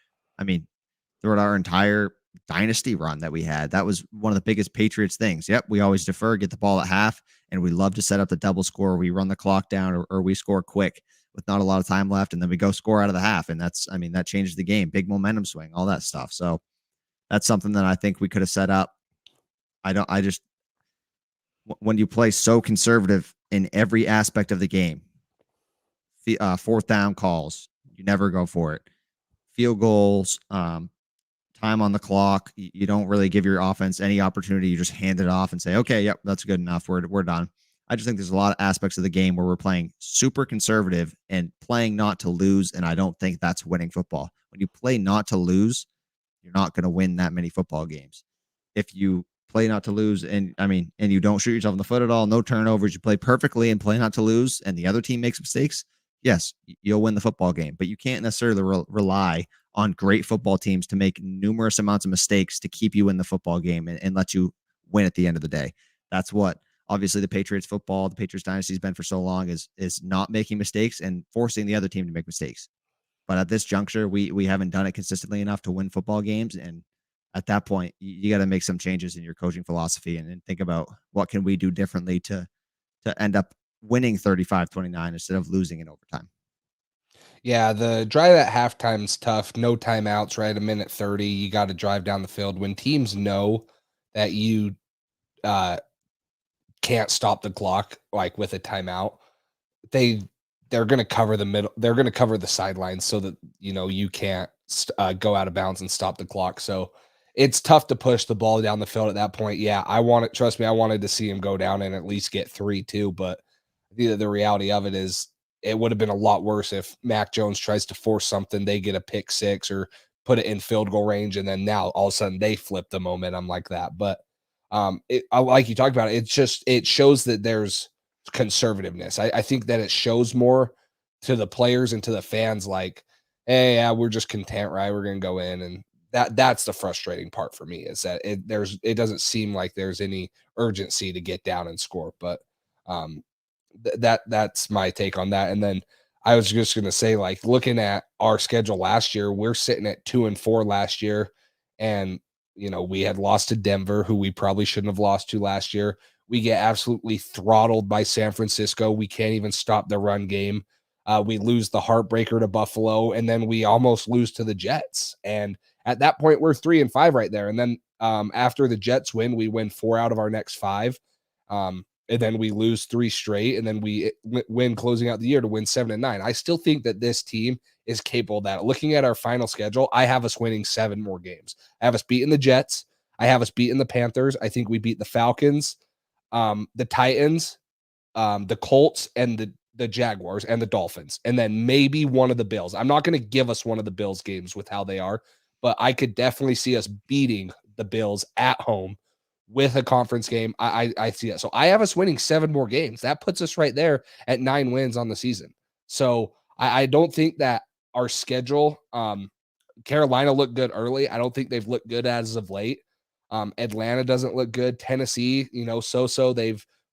entire dynasty run that we had. That was one of the biggest Patriots things. Yep, we always defer, get the ball at half, and we love to set up the double score. We run the clock down, or we score quick with not a lot of time left, and then we go score out of the half, and that changes the game. Big momentum swing, all that stuff. So that's something that I think we could have set up. When you play so conservative in every aspect of the game, fourth down calls, you never go for it. Field goals, time on the clock, you don't really give your offense any opportunity. You just hand it off and say, okay, yep, that's good enough. We're done. I just think there's a lot of aspects of the game where we're playing super conservative and playing not to lose, and I don't think that's winning football. When you play not to lose, you're not going to win that many football games. If you play not to lose and you don't shoot yourself in the foot at all, no turnovers, you play perfectly and play not to lose, and the other team makes mistakes, yes, you'll win the football game. But you can't necessarily rely on great football teams to make numerous amounts of mistakes to keep you in the football game and let you win at the end of the day. That's what obviously the Patriots dynasty has been for so long, is not making mistakes and forcing the other team to make mistakes. But at this juncture, we haven't done it consistently enough to win football games. And at that point, you got to make some changes in your coaching philosophy and think about what can we do differently to end up winning 35-29 instead of losing in overtime. Yeah, the drive at halftime's tough. No timeouts, right? A minute 30. You got to drive down the field. When teams know that you can't stop the clock, like with a timeout, they're going to cover the middle. They're going to cover the sidelines so that, you can't go out of bounds and stop the clock. So it's tough to push the ball down the field at that point. Yeah, trust me, I wanted to see him go down and at least get 3 too. But the reality of it is, it would have been a lot worse if Mac Jones tries to force something, they get a pick 6 or put it in field goal range, and then now all of a sudden they flip the momentum like that. But like you talked about, it shows that there's conservativeness. I think that it shows more to the players and to the fans, like, hey, yeah, we're just content, right? We're going to go in, and that's the frustrating part for me, is that it doesn't seem like there's any urgency to get down and score. But that's my take on that. And then I was just going to say, like, looking at our schedule last year, we're sitting at 2-4 last year. And, we had lost to Denver, who we probably shouldn't have lost to last year. We get absolutely throttled by San Francisco. We can't even stop the run game. We lose the heartbreaker to Buffalo, and then we almost lose to the Jets. And at that point, we're 3-5 right there. And then after the Jets win, we win 4 out of our next 5. And then we lose 3 straight, and then we win closing out the year to win 7-9. I still think that this team is capable of that. Looking at our final schedule, I have us winning 7 more games. I have us beating the Jets. I have us beating the Panthers. I think we beat the Falcons, the Titans, the Colts, and the Jaguars, and the Dolphins, and then maybe one of the Bills. I'm not going to give us one of the Bills games with how they are, but I could definitely see us beating the Bills at home with a conference game. I see that. So I have us winning 7 more games. That puts us right there at 9 wins on the season. So I don't think that our schedule, Carolina looked good early. I don't think they've looked good as of late. Atlanta doesn't look good. Tennessee, so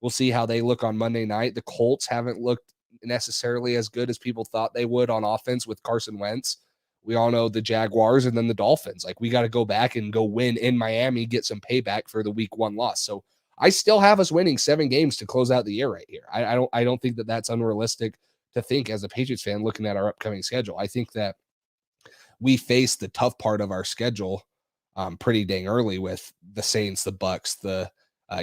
we'll see how they look on Monday night. The Colts haven't looked necessarily as good as people thought they would on offense with Carson Wentz. We all know the Jaguars, and then the Dolphins. Like, we got to go back and go win in Miami, get some payback for the week 1 loss. So I still have us winning 7 games to close out the year right here. I don't think that that's unrealistic to think as a Patriots fan looking at our upcoming schedule. I think that we face the tough part of our schedule pretty dang early with the Saints, the Bucks, the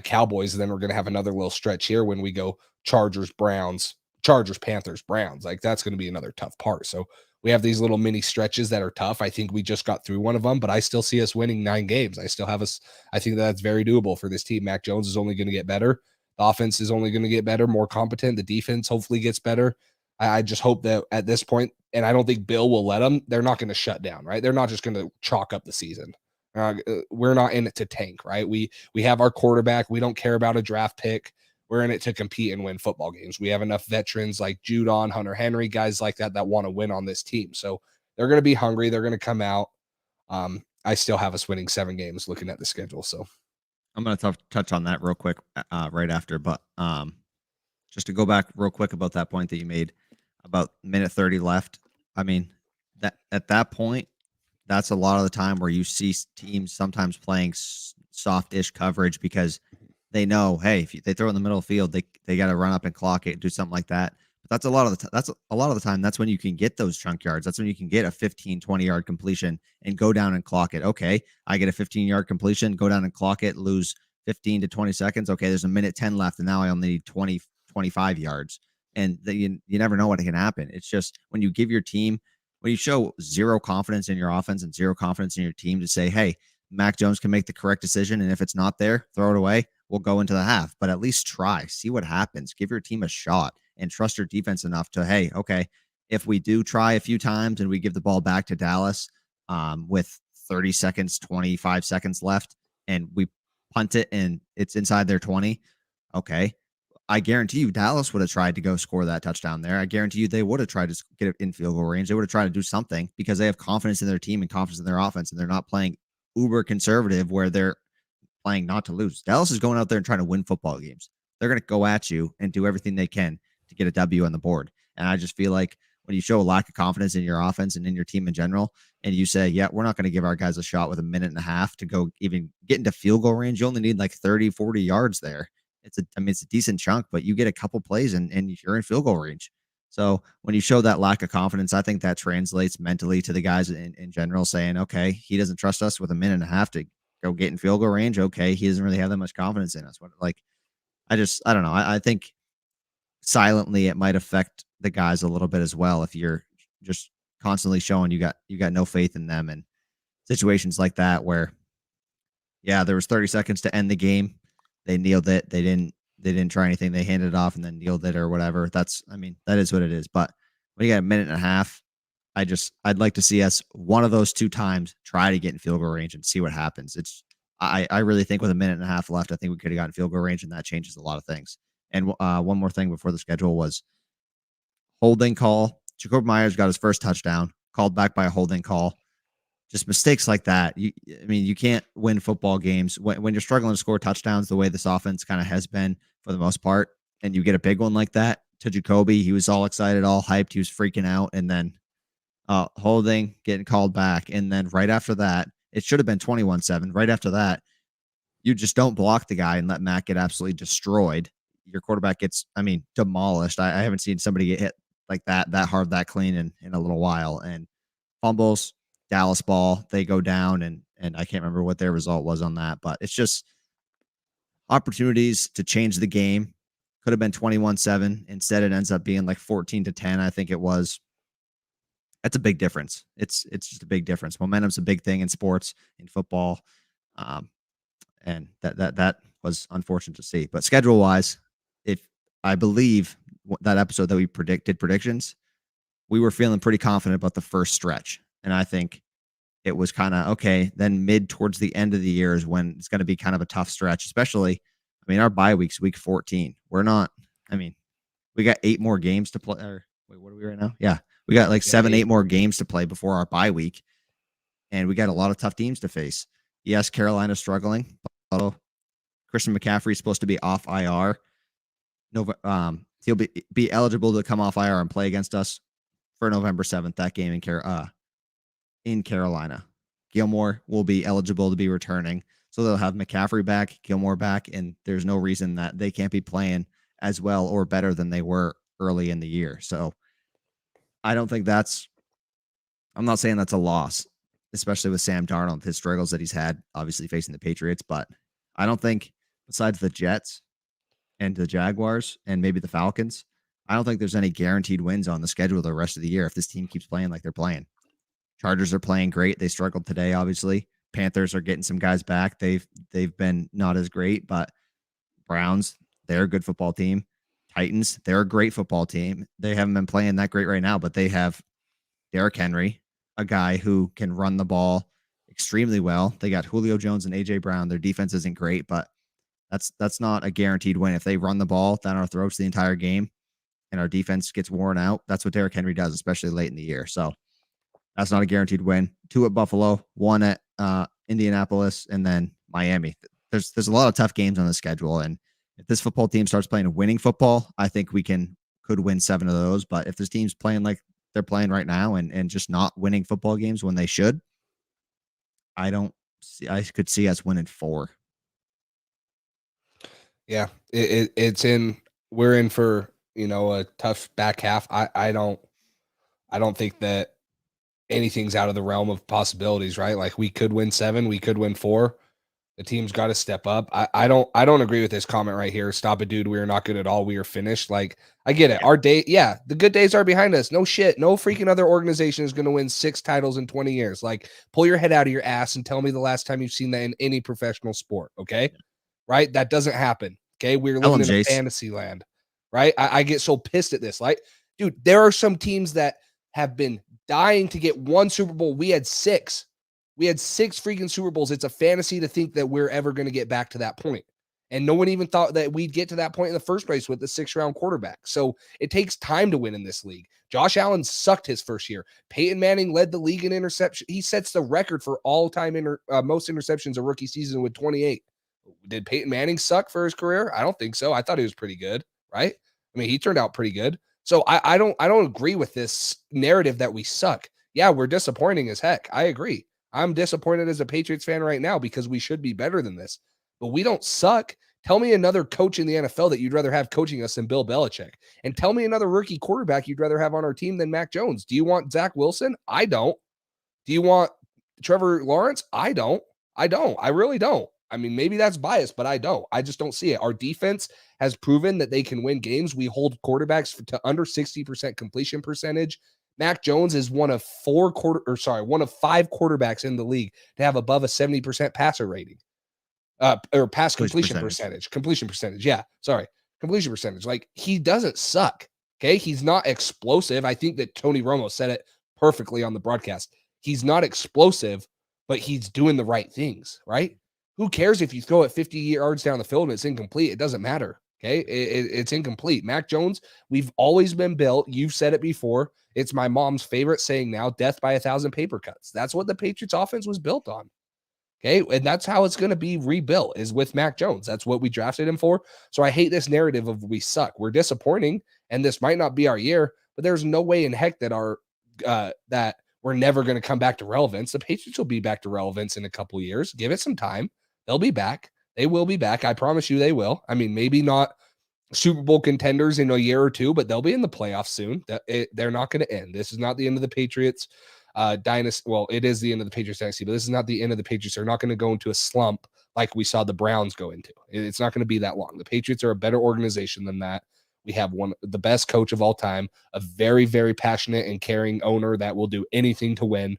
Cowboys. And then we're going to have another little stretch here when we go Chargers, Panthers, Browns. Like that's going to be another tough part. So we have these little mini stretches that are tough. I think we just got through one of them, but I still see us winning 9 games. I think that's very doable for this team. Mac Jones is only going to get better. The offense is only going to get better, more competent. The defense hopefully gets better. I just hope that at this point, and I don't think Bill will let them, they're not going to shut down, right? They're not just going to chalk up the season. We're not in it to tank, right? We have our quarterback. We don't care about a draft pick. We're in it to compete and win football games. We have enough veterans like Judon, Hunter Henry, guys like that want to win on this team. So they're going to be hungry. They're going to come out. I still have us winning 7 games looking at the schedule. So I'm going to touch on that real quick right after. But just to go back real quick about that point that you made about minute 30 left. I mean, that at that point, that's a lot of the time where you see teams sometimes playing soft-ish coverage because they know, hey, if they throw it in the middle of the field, they got to run up and clock it, do something like that. But that's a lot of the time. That's when you can get those chunk yards. That's when you can get a 15, 20-yard completion and go down and clock it. Okay, I get a 15-yard completion, go down and clock it, lose 15 to 20 seconds. Okay, there's a minute 10 left, and now I only need 20, 25 yards. And you never know what can happen. It's just when you give your team, when you show zero confidence in your offense and zero confidence in your team to say, hey, Mac Jones can make the correct decision, and if it's not there, throw it away. We'll go into the half, but at least try, see what happens, give your team a shot and trust your defense enough to, hey, okay, if we do try a few times and we give the ball back to Dallas with 30 seconds, 25 seconds left, and we punt it and it's inside their 20, okay, I guarantee you Dallas would have tried to go score that touchdown there. I guarantee you they would have tried to get it in field goal range. They would have tried to do something because they have confidence in their team and confidence in their offense, and they're not playing uber conservative where they're playing not to lose. Dallas is going out there and trying to win football games. They're going to go at you and do everything they can to get a W on the board. And I just feel like when you show a lack of confidence in your offense and in your team in general, and you say, yeah, we're not going to give our guys a shot with a minute and a half to go even get into field goal range. You only need like 30, 40 yards there. It's a decent chunk, but you get a couple plays and you're in field goal range. So when you show that lack of confidence, I think that translates mentally to the guys in general saying, okay, he doesn't trust us with a minute and a half to go get in field goal range. Okay, he doesn't really have that much confidence in us. I don't know. I think silently it might affect the guys a little bit as well if you're just constantly showing you got no faith in them, and situations like that where, yeah, there was 30 seconds to end the game. They kneeled it. They didn't try anything. They handed it off and then kneeled it or whatever. That is what it is. But when you got a minute and a half, I'd like to see us one of those 2 times try to get in field goal range and see what happens. I really think with a minute and a half left, I think we could have gotten field goal range, and that changes a lot of things. And one more thing before the schedule was holding call. Jacob Myers got his first touchdown, called back by a holding call. Just mistakes like that. You can't win football games when you're struggling to score touchdowns the way this offense kind of has been for the most part, and you get a big one like that to Jacoby. He was all excited, all hyped. He was freaking out, and then holding, getting called back. And then right after that, it should have been 21-7. Right after that, you just don't block the guy and let Mac get absolutely destroyed. Your quarterback gets, demolished. I haven't seen somebody get hit like that hard, that clean in a little while. And fumbles, Dallas ball, they go down, and I can't remember what their result was on that, but it's just opportunities to change the game. Could have been 21-7. Instead, it ends up being like 14-10, I think it was. That's a big difference. It's just a big difference. Momentum's a big thing in sports, in football. And that was unfortunate to see. But schedule-wise, if I believe that episode that we did predictions, we were feeling pretty confident about the first stretch. And I think it was kind of, okay, then mid towards the end of the year is when it's going to be kind of a tough stretch, especially, our bye week's week 14. We're not, we got 8 more games to play. Or, wait, what are we right now? Yeah. We got like 8 more games to play before our bye week. And we got a lot of tough teams to face. Yes, Carolina's struggling. But Christian McCaffrey is supposed to be off IR. He'll be eligible to come off IR and play against us for November 7th, that game in Carolina. Gilmore will be eligible to be returning. So they'll have McCaffrey back, Gilmore back, and there's no reason that they can't be playing as well or better than they were early in the year. So I don't think I'm not saying that's a loss, especially with Sam Darnold, his struggles that he's had, obviously facing the Patriots. But I don't think, besides the Jets and the Jaguars and maybe the Falcons, I don't think there's any guaranteed wins on the schedule the rest of the year if this team keeps playing like they're playing. Chargers are playing great. They struggled today, obviously. Panthers are getting some guys back. They've been not as great, but Browns, they're a good football team. Titans, they're a great football team. They haven't been playing that great right now, but they have Derrick Henry, a guy who can run the ball extremely well. They got Julio Jones and AJ Brown. Their defense isn't great, but that's not a guaranteed win. If they run the ball down our throats the entire game and our defense gets worn out, that's what Derrick Henry does, especially late in the year. So that's not a guaranteed win. 2 at Buffalo, 1 at Indianapolis, and then Miami. There's a lot of tough games on the schedule, and if this football team starts playing winning football, I think we could win 7 of those. But if this team's playing like they're playing right now and just not winning football games when they should, I could see us winning 4. Yeah, we're in for, a tough back half. I don't think that anything's out of the realm of possibilities, right? Like, we could win 7, we could win 4. The team's got to step up. I don't agree with this comment right here. Stop it, dude. We are not good at all. We are finished. Like, I get it. Our day, the good days are behind us. No shit. No freaking other organization is going to win 6 titles in 20 years. Like, pull your head out of your ass and tell me the last time you've seen that in any professional sport. Okay. Right. That doesn't happen. Okay. We're living in a fantasy land, right? I get so pissed at this. Like, dude, there are some teams that have been dying to get 1 Super Bowl. We had 6. We had 6 freaking Super Bowls. It's a fantasy to think that we're ever going to get back to that point. And no one even thought that we'd get to that point in the first place with the 6th-round quarterback. So it takes time to win in this league. Josh Allen sucked his first year. Peyton Manning led the league in interception. He sets the record for all-time most interceptions a rookie season with 28. Did Peyton Manning suck for his career? I don't think so. I thought he was pretty good, right? I mean, he turned out pretty good. So I don't agree with this narrative that we suck. Yeah, we're disappointing as heck. I agree. I'm disappointed as a Patriots fan right now because we should be better than this, but we don't suck. Tell me another coach in the NFL that you'd rather have coaching us than Bill Belichick, and tell me another rookie quarterback you'd rather have on our team than Mac Jones. Do you want Zach Wilson? I don't. Do you want Trevor Lawrence? I don't. I really don't. I mean, maybe that's biased, but I don't. I just don't see it. Our defense has proven that they can win games. We hold quarterbacks to under 60% completion percentage. Mac Jones is one of 5 quarterbacks in the league to have above a 70% passer rating, or pass completion percentage. Completion percentage. Yeah. Sorry. Completion percentage. Like, he doesn't suck. Okay. He's not explosive. I think that Tony Romo said it perfectly on the broadcast. He's not explosive, but he's doing the right things, right? Who cares if you throw it 50 yards down the field and it's incomplete? It doesn't matter. Okay. It's incomplete. Mac Jones, we've always been built. You've said it before. It's my mom's favorite saying now, death by 1,000 paper cuts. That's what the Patriots offense was built on. Okay. And that's how it's going to be rebuilt, is with Mac Jones. That's what we drafted him for. So I hate this narrative of we suck. We're disappointing, and this might not be our year, but there's no way in heck that that we're never going to come back to relevance. The Patriots will be back to relevance in a couple years. Give it some time. They'll be back. They will be back. I promise you they will. I mean, maybe not Super Bowl contenders in a year or 2, but they'll be in the playoffs soon. They're not going to end. This is not the end of the Patriots dynasty. Well, it is the end of the Patriots dynasty, but this is not the end of the Patriots. They're not going to go into a slump like we saw the Browns go into. It's not going to be that long. The Patriots are a better organization than that. We have the best coach of all time, a very, very passionate and caring owner that will do anything to win.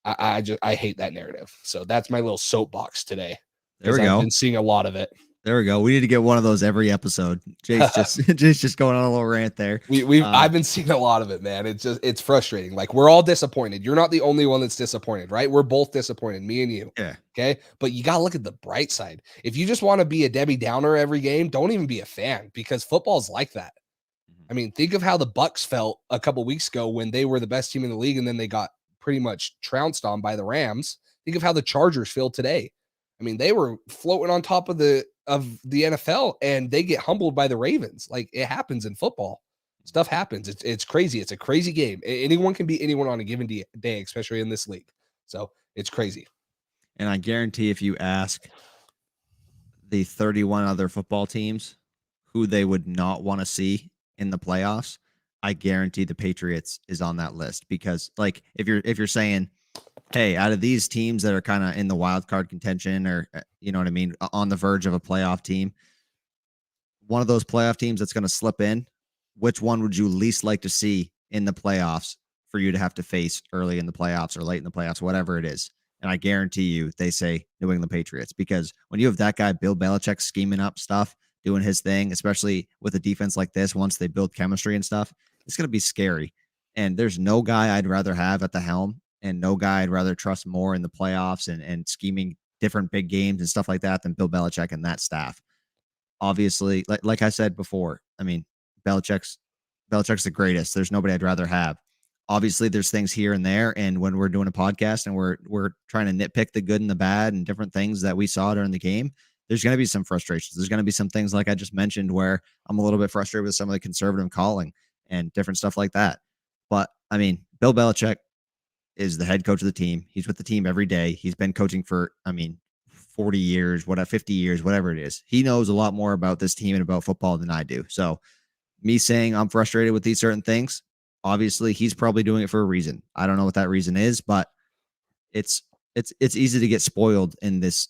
I hate that narrative. So that's my little soapbox today. There we go. I've been seeing a lot of it. There we go. We need to get one of those every episode. Jay's just going on a little rant there. I've been seeing a lot of it, man. It's frustrating. Like, we're all disappointed. You're not the only one that's disappointed, right? We're both disappointed, me and you. Yeah. Okay. But you got to look at the bright side. If you just want to be a Debbie Downer every game, don't even be a fan, because football's like that. I mean, think of how the Bucs felt a couple weeks ago when they were the best team in the league, and then they got pretty much trounced on by the Rams. Think of how the Chargers feel today. I mean, they were floating on top of the NFL, and they get humbled by the Ravens. Like, it happens in football. Stuff happens. It's crazy. It's a crazy game. Anyone can beat anyone on a given day, especially in this league. So it's crazy. And I guarantee if you ask the 31 other football teams who they would not want to see in the playoffs, I guarantee the Patriots is on that list. Because like if you're saying, hey, out of these teams that are kind of in the wild card contention, or you know what I mean, on the verge of a playoff team, one of those playoff teams that's going to slip in, which one would you least like to see in the playoffs for you to have to face early in the playoffs or late in the playoffs, whatever it is? And I guarantee you they say New England Patriots, because when you have that guy, Bill Belichick, scheming up stuff, doing his thing, especially with a defense like this, once they build chemistry and stuff, it's going to be scary. And there's no guy I'd rather have at the helm, and no guy I'd rather trust more in the playoffs and scheming different big games and stuff like that than Bill Belichick and that staff. Obviously, like I said before, I mean, Belichick's the greatest. There's nobody I'd rather have. Obviously, there's things here and there, and when we're doing a podcast and we're trying to nitpick the good and the bad and different things that we saw during the game, there's going to be some frustrations. There's going to be some things like I just mentioned where I'm a little bit frustrated with some of the conservative calling and different stuff like that. But I mean, Bill Belichick is the head coach of the team. He's with the team every day. He's been coaching for, 40 years, 50 years, whatever it is. He knows a lot more about this team and about football than I do. So me saying I'm frustrated with these certain things, obviously he's probably doing it for a reason. I don't know what that reason is, but it's easy to get spoiled in this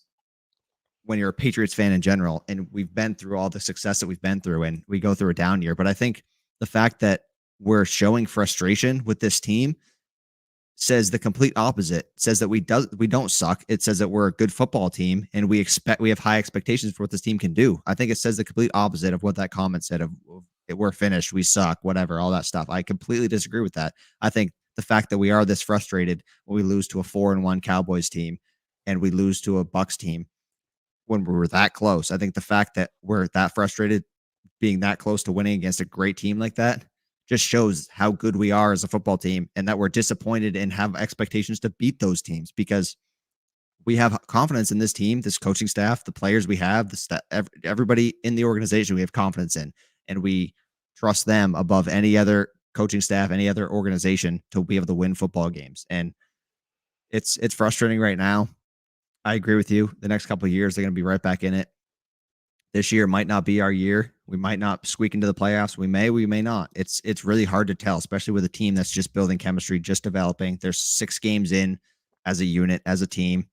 when you're a Patriots fan in general. And we've been through all the success that we've been through, and we go through a down year. But I think the fact that we're showing frustration with this team says the complete opposite. It says that we don't suck. It says that we're a good football team, and we have high expectations for what this team can do. I think it says the complete opposite of what that comment said of we're finished, we suck, whatever, all that stuff. I completely disagree with that. I think the fact that we are this frustrated when we lose to a 4-1 Cowboys team and we lose to a Bucks team when we were that close, I think the fact that we're that frustrated being that close to winning against a great team like that just shows how good we are as a football team, and that we're disappointed and have expectations to beat those teams, because we have confidence in this team, this coaching staff, the players we have, everybody in the organization we have confidence in, and we trust them above any other coaching staff, any other organization to be able to win football games. And it's frustrating right now. I agree with you. The next couple of years, they're going to be right back in it. This year might not be our year. We might not squeak into the playoffs. We may not. It's really hard to tell, especially with a team that's just building chemistry, just developing. There's 6 games in as a unit, as a team.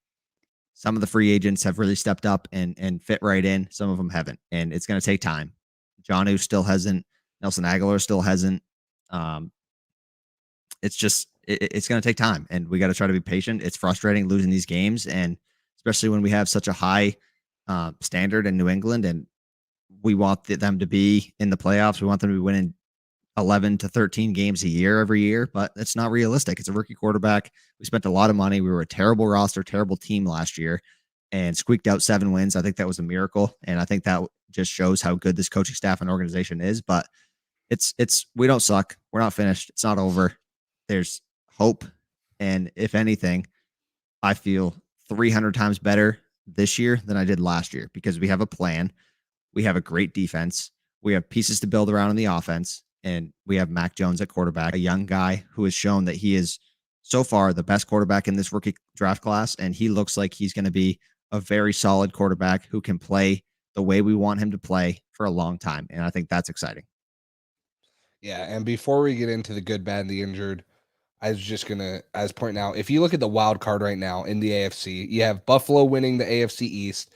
Some of the free agents have really stepped up and fit right in. Some of them haven't, and it's going to take time. Jonnu still hasn't. Nelson Aguilar still hasn't. It's going to take time, and we got to try to be patient. It's frustrating losing these games, and especially when we have such a high standard in New England, and we want them to be in the playoffs. We want them to be winning 11 to 13 games a year every year, but it's not realistic. It's a rookie quarterback. We spent a lot of money. We were a terrible roster, terrible team last year, and squeaked out 7 wins. I think that was a miracle, and I think that just shows how good this coaching staff and organization is. But we don't suck. We're not finished. It's not over. There's hope, and if anything, I feel 300 times better this year than I did last year, because we have a plan. We have a great defense. We have pieces to build around in the offense, and we have Mac Jones at quarterback, a young guy who has shown that he is so far the best quarterback in this rookie draft class, and he looks like he's going to be a very solid quarterback who can play the way we want him to play for a long time, and I think that's exciting. Yeah, and before we get into the good, bad, and the injured, I was just gonna, as point out, if you look at the wild card right now in the AFC, you have Buffalo winning the AFC East.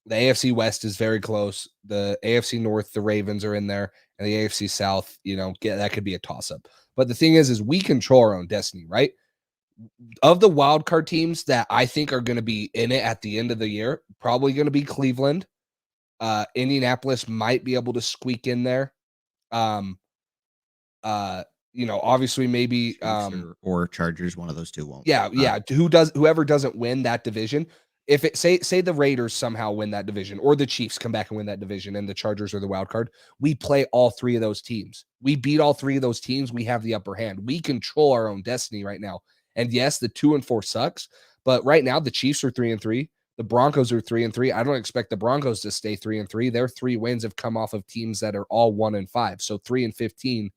The AFC West is very close. The AFC North, the Ravens are in there, and the AFC South, that could be a toss-up. But the thing is we control our own destiny, right? Of the wild card teams that I think are going to be in it at the end of the year, probably going to be Cleveland. Indianapolis might be able to squeak in there. Obviously maybe or Chargers, one of those two won't. Yeah. Whoever doesn't win that division, if it say the Raiders somehow win that division, or the Chiefs come back and win that division, and the Chargers are the wild card, we play all 3 of those teams. We beat all 3 of those teams. We have the upper hand. We control our own destiny right now. And yes, the 2-4 sucks, but right now the Chiefs are 3-3. The Broncos are 3-3. I don't expect the Broncos to stay 3-3. Their 3 wins have come off of teams that are all 1-5. So 3-15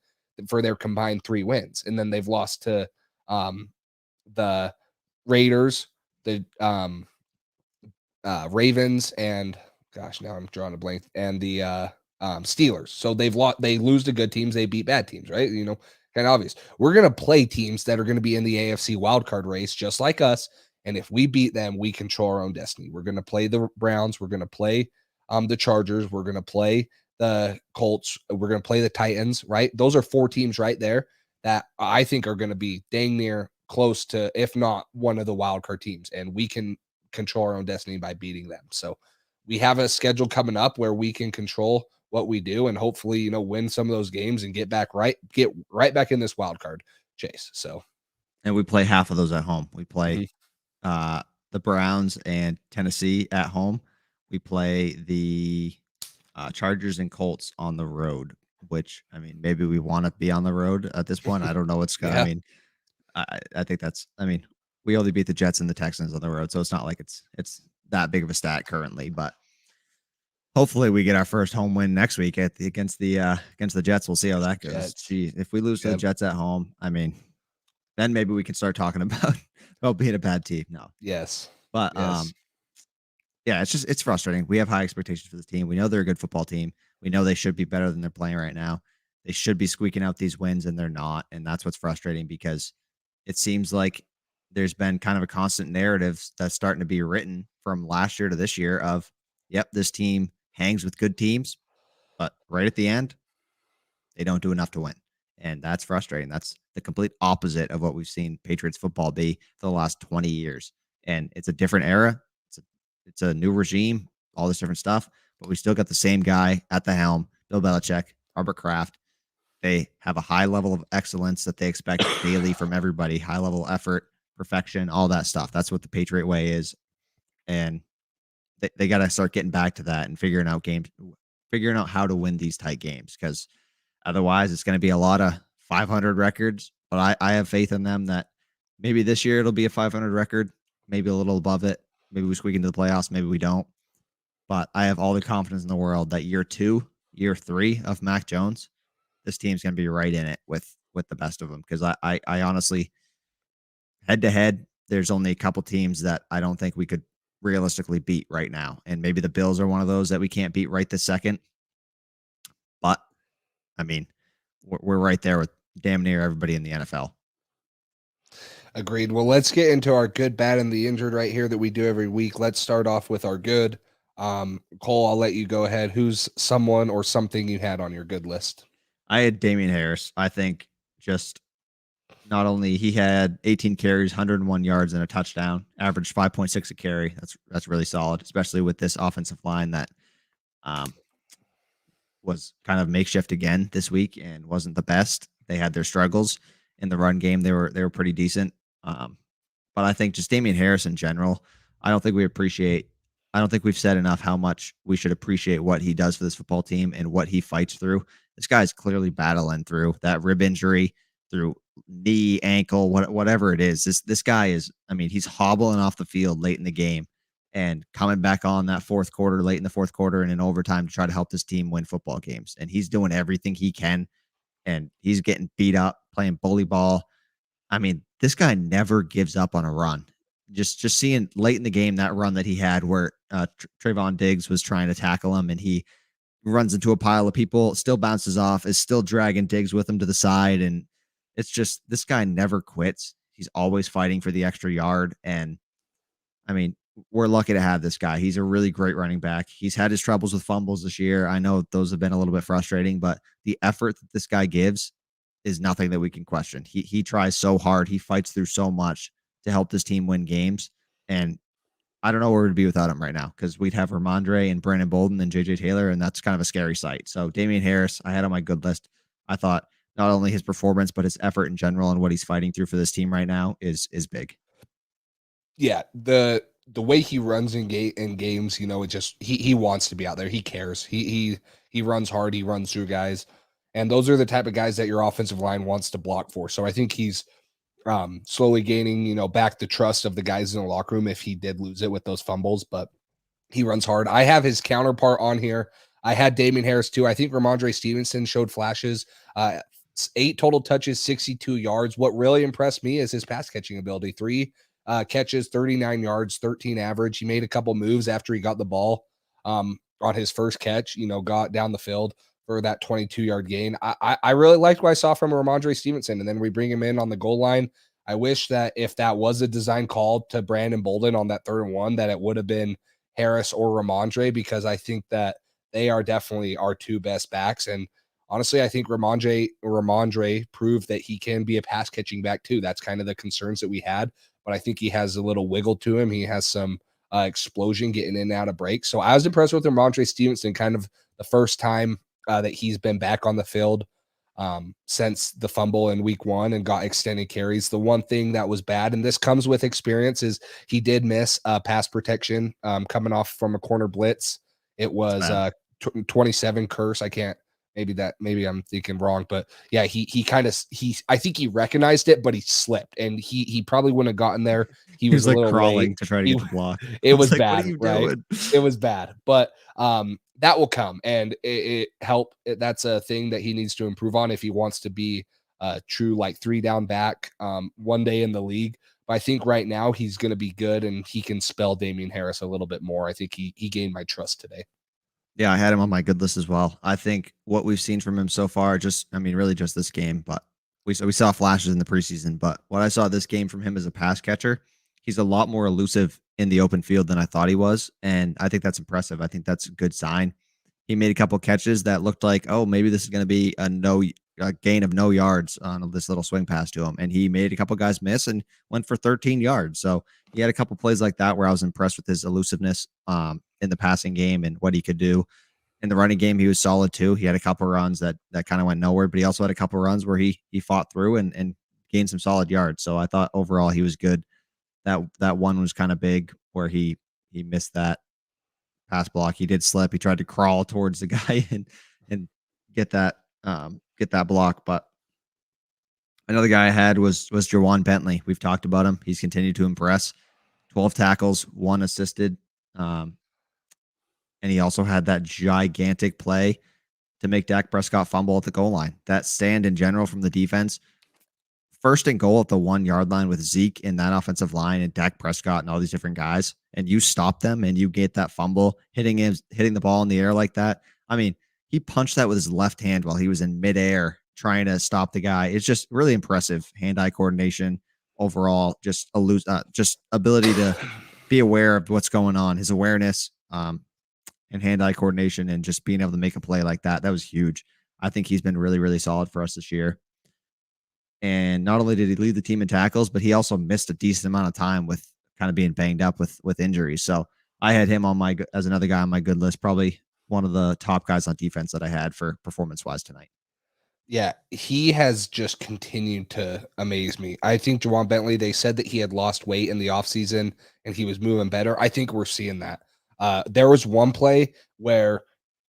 for their combined 3 wins. And then they've lost to the Raiders, the Ravens and gosh, now I'm drawing a blank, and the Steelers. So they lose to good teams, they beat bad teams, right? Kind of obvious. We're gonna play teams that are gonna be in the AFC wildcard race, just like us. And if we beat them, we control our own destiny. We're gonna play the Browns, we're gonna play the Chargers, we're gonna play the Colts, we're gonna play the Titans, right? Those are 4 teams right there that I think are gonna be dang near close to, if not one of the wildcard teams, and we can control our own destiny by beating them. So we have a schedule coming up where we can control what we do and hopefully, win some of those games and get right back in this wild card chase. So, and we play half of those at home. We play the Browns and Tennessee at home. We play the Chargers and Colts on the road, which, I mean, maybe we want to be on the road at this point. I don't know what's going to, Yeah. I mean, I think we only beat the Jets and the Texans on the road, so it's not like it's that big of a stat currently, but hopefully we get our first home win next week against the Jets. We'll see how that goes. Gee, if we lose to the Jets at home, I mean, then maybe we can start talking about being a bad team. No. Yes. But yeah, it's frustrating. We have high expectations for this team. We know they're a good football team. We know they should be better than they're playing right now. They should be squeaking out these wins, and they're not. And that's what's frustrating, because it seems like there's been kind of a constant narrative that's starting to be written from last year to this year of, yep, this team hangs with good teams, but right at the end, they don't do enough to win. And that's frustrating. That's the complete opposite of what we've seen Patriots football be for the last 20 years. And it's a different era. It's a new regime, all this different stuff, but we still got the same guy at the helm, Bill Belichick, Robert Kraft. They have a high level of excellence that they expect daily from everybody, high level effort, perfection, all that stuff. That's what the Patriot way is. And they got to start getting back to that and figuring out how to win these tight games, because otherwise it's going to be a lot of 500 records. But I have faith in them that maybe this year it'll be a 500 record, maybe a little above it. Maybe we squeak into the playoffs, maybe we don't. But I have all the confidence in the world that year 2, year 3 of Mac Jones, this team's going to be right in it with the best of them. Because I honestly, head to head, there's only a couple teams that I don't think we could realistically beat right now. And maybe the Bills are one of those that we can't beat right this second. But, I mean, we're right there with damn near everybody in the NFL. Agreed. Well, let's get into our good, bad, and the injured right here that we do every week. Let's start off with our good. Cole, I'll let you go ahead. Who's someone or something you had on your good list? I had Damian Harris. I think just not only he had 18 carries, 101 yards, and a touchdown, averaged 5.6 a carry. That's really solid, especially with this offensive line that was kind of makeshift again this week and wasn't the best. They had their struggles in the run game. They were pretty decent. But I think just Damien Harris in general, I don't think we've said enough how much we should appreciate what he does for this football team and what he fights through. This guy's clearly battling through that rib injury, through knee, ankle, whatever it is. This guy is, I mean, he's hobbling off the field late in the game and coming back on that late in the fourth quarter and in overtime to try to help this team win football games. And he's doing everything he can, and he's getting beat up, playing bully ball. I mean, this guy never gives up on a run. Just seeing late in the game that run that he had where Trayvon Diggs was trying to tackle him and he runs into a pile of people, still bounces off, is still dragging Diggs with him to the side. And it's just, this guy never quits. He's always fighting for the extra yard. And I mean, we're lucky to have this guy. He's a really great running back. He's had his troubles with fumbles this year. I know those have been a little bit frustrating, but the effort that this guy gives is nothing that we can question. He tries so hard. He fights through so much to help this team win games. And I don't know where we'd be without him right now, because we'd have Ramondre and Brandon Bolden and JJ Taylor, and that's kind of a scary sight. So Damian Harris, I had on my good list. I thought not only his performance, but his effort in general and what he's fighting through for this team right now is big. Yeah, the way he runs in games, it just he wants to be out there. He cares. He runs hard. He runs through guys, and those are the type of guys that your offensive line wants to block for. So I think he's slowly gaining, back the trust of the guys in the locker room if he did lose it with those fumbles, but he runs hard. I have his counterpart on here. I had Damien Harris too. I think Ramondre Stevenson showed flashes, 8 total touches, 62 yards. What really impressed me is his pass catching ability. 3 catches, 39 yards, 13 average. He made a couple moves after he got the ball on his first catch, got down the field for that 22-yard gain. I really liked what I saw from Ramondre Stevenson, and then we bring him in on the goal line. I wish that if that was a design call to Brandon Bolden on that 3rd and 1, that it would have been Harris or Ramondre, because I think that they are definitely our 2 best backs. And honestly, I think Ramondre proved that he can be a pass catching back too. That's kind of the concerns that we had, but I think he has a little wiggle to him. He has some explosion getting in and out of breaks. So I was impressed with Ramondre Stevenson, kind of the first time that he's been back on the field since the fumble in week 1 and got extended carries. The one thing that was bad, and this comes with experience, is he did miss pass protection coming off from a corner blitz. It was 27 curse. Maybe I'm thinking wrong, but yeah, I think he recognized it, but he slipped, and he probably wouldn't have gotten there. He was like a little crawling late to try to get the block. It was like, bad, right? Doing? It was bad, but that will come, and it help. That's a thing that he needs to improve on if he wants to be a true 3-down back one day in the league. But I think right now he's going to be good, and he can spell Damian Harris a little bit more. I think he gained my trust today. Yeah, I had him on my good list as well. I think what we've seen from him so far, really just this game, but we saw flashes in the preseason. But what I saw this game from him as a pass catcher, he's a lot more elusive in the open field than I thought he was, and I think that's impressive. I think that's a good sign. He made a couple catches that looked like, oh, maybe this is going to be a gain of no yards on this little swing pass to him, and he made a couple guys miss and went for 13 yards. So he had a couple plays like that where I was impressed with his elusiveness in the passing game and what he could do. In the running game, he was solid too. He had a couple runs that kind of went nowhere, but he also had a couple runs where he fought through and gained some solid yards. So I thought overall he was good. That one was kind of big where he missed that pass block. He did slip. He tried to crawl towards the guy and get that block. But another guy I had was Juwan Bentley. We've talked about him. He's continued to impress. 12 tackles, 1 assisted. And he also had that gigantic play to make Dak Prescott fumble at the goal line. That stand in general from the defense. 1st and goal at the 1-yard line with Zeke in that offensive line and Dak Prescott and all these different guys, and you stop them and you get that fumble, hitting the ball in the air like that. I mean, he punched that with his left hand while he was in midair trying to stop the guy. It's just really impressive hand-eye coordination overall, just ability to be aware of what's going on, his awareness and hand-eye coordination, and just being able to make a play like that. That was huge. I think he's been really, really solid for us this year. And not only did he lead the team in tackles, but he also missed a decent amount of time with kind of being banged up with injuries. So I had him on as another guy on my good list, probably one of the top guys on defense that I had for performance-wise tonight. Yeah, he has just continued to amaze me. I think Juwan Bentley, they said that he had lost weight in the offseason and he was moving better. I think we're seeing that. There was one play where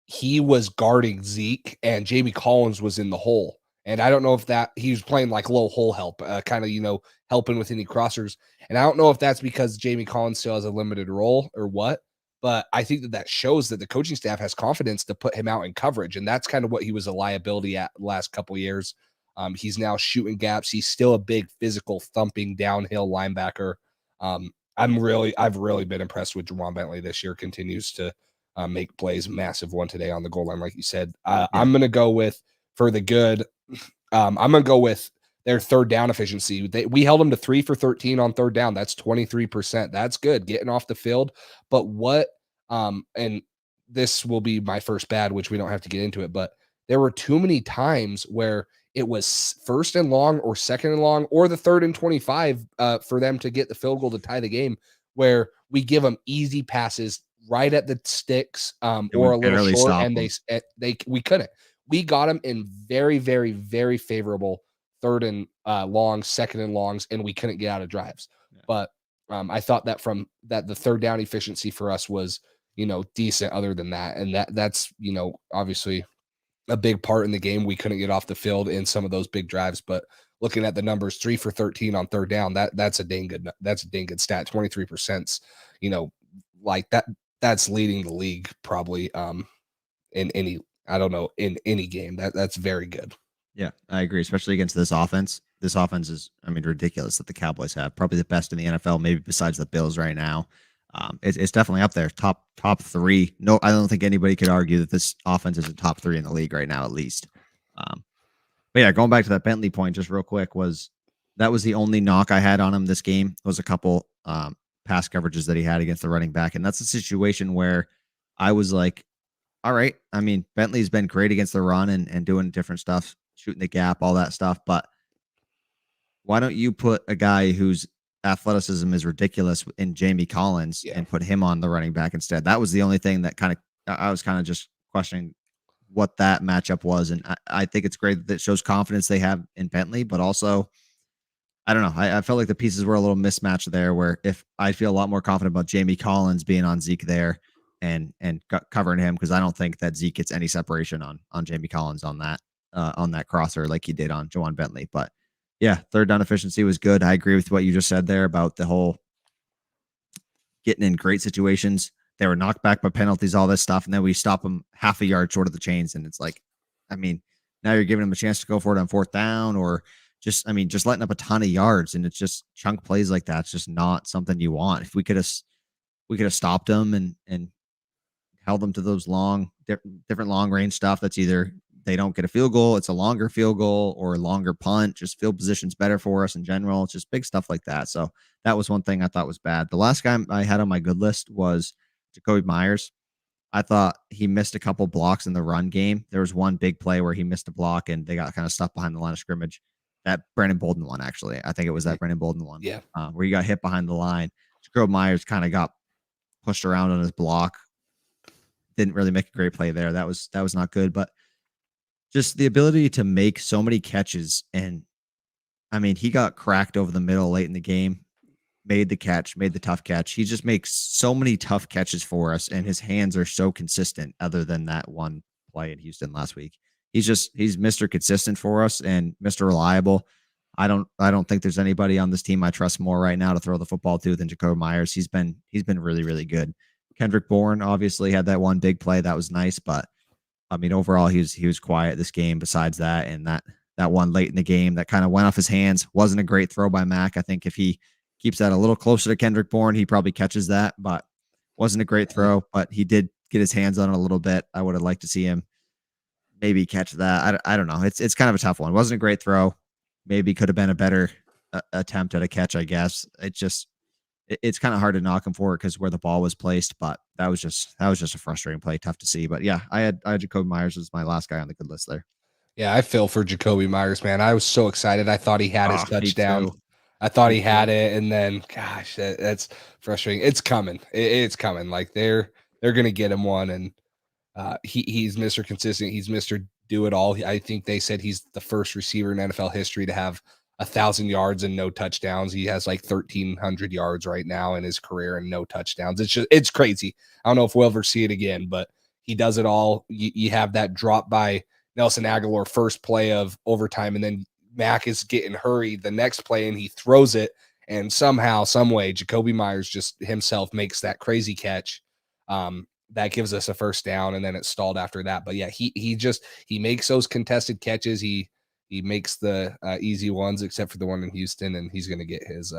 he was guarding Zeke and Jamie Collins was in the hole. And I don't know if he was playing like low hole help, kind of, helping with any crossers. And I don't know if that's because Jamie Collins still has a limited role or what, but I think that shows that the coaching staff has confidence to put him out in coverage. And that's kind of what he was a liability at the last couple of years. He's now shooting gaps. He's still a big physical thumping downhill linebacker. I've really been impressed with Juwan Bentley this year. Continues to make plays. Massive one today on the goal line, like you said. I'm going to go with, for the good, I'm going to go with their 3rd down efficiency. We held them to 3 for 13 on 3rd down. That's 23%. That's good, getting off the field. But and this will be my first bad, which we don't have to get into it, but there were too many times where it was 1st and long or 2nd and long or the 3rd and 25 for them to get the field goal to tie the game, where we give them easy passes right at the sticks or a little short, and we couldn't. We got them in very, very, very favorable 3rd and long, 2nd and longs, and we couldn't get out of drives. Yeah. But I thought that the 3rd down efficiency for us was, decent other than that. And that's, obviously a big part in the game. We couldn't get off the field in some of those big drives, but looking at the numbers, 3 for 13 on 3rd down, that's a dang good stat. 23%, like that's leading the league probably in any game. That's very good. Yeah, I agree, especially against this offense. this offense is, I mean, ridiculous that the Cowboys have. Probably the best in the NFL, maybe besides the Bills right now. It's definitely up there, top 3. No, I don't think anybody could argue that this offense is a top 3 in the league right now, at least. But yeah, going back to that Bentley point, just real quick, that was the only knock I had on him this game. Was a couple pass coverages that he had against the running back, and that's a situation where I was like, all right. I mean, Bentley's been great against the run and doing different stuff, shooting the gap, all that stuff. But why don't you put a guy whose athleticism is ridiculous in Jamie Collins and put him on the running back instead? That was the only thing that I was kind of just questioning what that matchup was. And I think it's great that it shows confidence they have in Bentley, but also, I don't know. I felt like the pieces were a little mismatched there, where if I feel a lot more confident about Jamie Collins being on Zeke there and covering him, because I don't think that Zeke gets any separation on Jamie Collins on that crosser like he did on Juwan Bentley. But yeah, third down efficiency was good. I agree with what you just said there about the whole getting in great situations. They were knocked back by penalties, all this stuff, and then we stop them half a yard short of the chains. And it's like, I mean, now you're giving them a chance to go for it on fourth down, or just letting up a ton of yards, and it's just chunk plays like that. It's just not something you want. If we could have stopped them and held them to those different long range stuff. That's either they don't get a field goal, it's a longer field goal, or a longer punt. Just field position's better for us in general. It's just big stuff like that. So that was one thing I thought was bad. The last guy I had on my good list was Jacoby Myers. I thought he missed a couple blocks in the run game. There was one big play where he missed a block and they got kind of stuck behind the line of scrimmage. That Brandon Bolden one, actually. I think it was that Brandon Bolden one. Yeah. Where he got hit behind the line. Jacoby Myers kind of got pushed around on his block. Didn't really make a great play there. That was not good. But just the ability to make so many catches. And I mean, he got cracked over the middle late in the game. Made the tough catch. He just makes so many tough catches for us, and his hands are so consistent, other than that one play in Houston last week. He's Mr. Consistent for us and Mr. Reliable. I don't think there's anybody on this team I trust more right now to throw the football to than Jacoby Myers. He's been really, really good. Kendrick Bourne obviously had that one big play. That was nice, but I mean, overall, he was quiet this game besides that. And that one late in the game that kind of went off his hands wasn't a great throw by Mac. I think if he keeps that a little closer to Kendrick Bourne, he probably catches that, but wasn't a great throw, but he did get his hands on it a little bit. I would have liked to see him maybe catch that. I don't know. It's kind of a tough one. It wasn't a great throw. Maybe could have been a better attempt at a catch, I guess. It's kind of hard to knock him for it because where the ball was placed, but that was just a frustrating play. Tough to see, but yeah, I had Jacoby Myers as my last guy on the good list there. Yeah, I feel for Jacoby Myers, man. I was so excited. I thought he had his touchdown. I thought he had it, and then, gosh, that's frustrating. It's coming. It's coming. Like they're gonna get him one, and he's Mr. Consistent. He's Mr. Do It All. I think they said he's the first receiver in NFL history to have 1,000 yards and no touchdowns. He has like 1,300 yards right now in his career and no touchdowns. It's crazy. I don't know if we'll ever see it again, but he does it all. You have that drop by Nelson Aguilar, first play of overtime, and then Mac is getting hurried the next play, and he throws it, and somehow, some way, Jacoby Myers just himself makes that crazy catch. That gives us a first down, and then it's stalled after that. But yeah, he makes those contested catches. He makes the easy ones, except for the one in Houston, and he's going to get his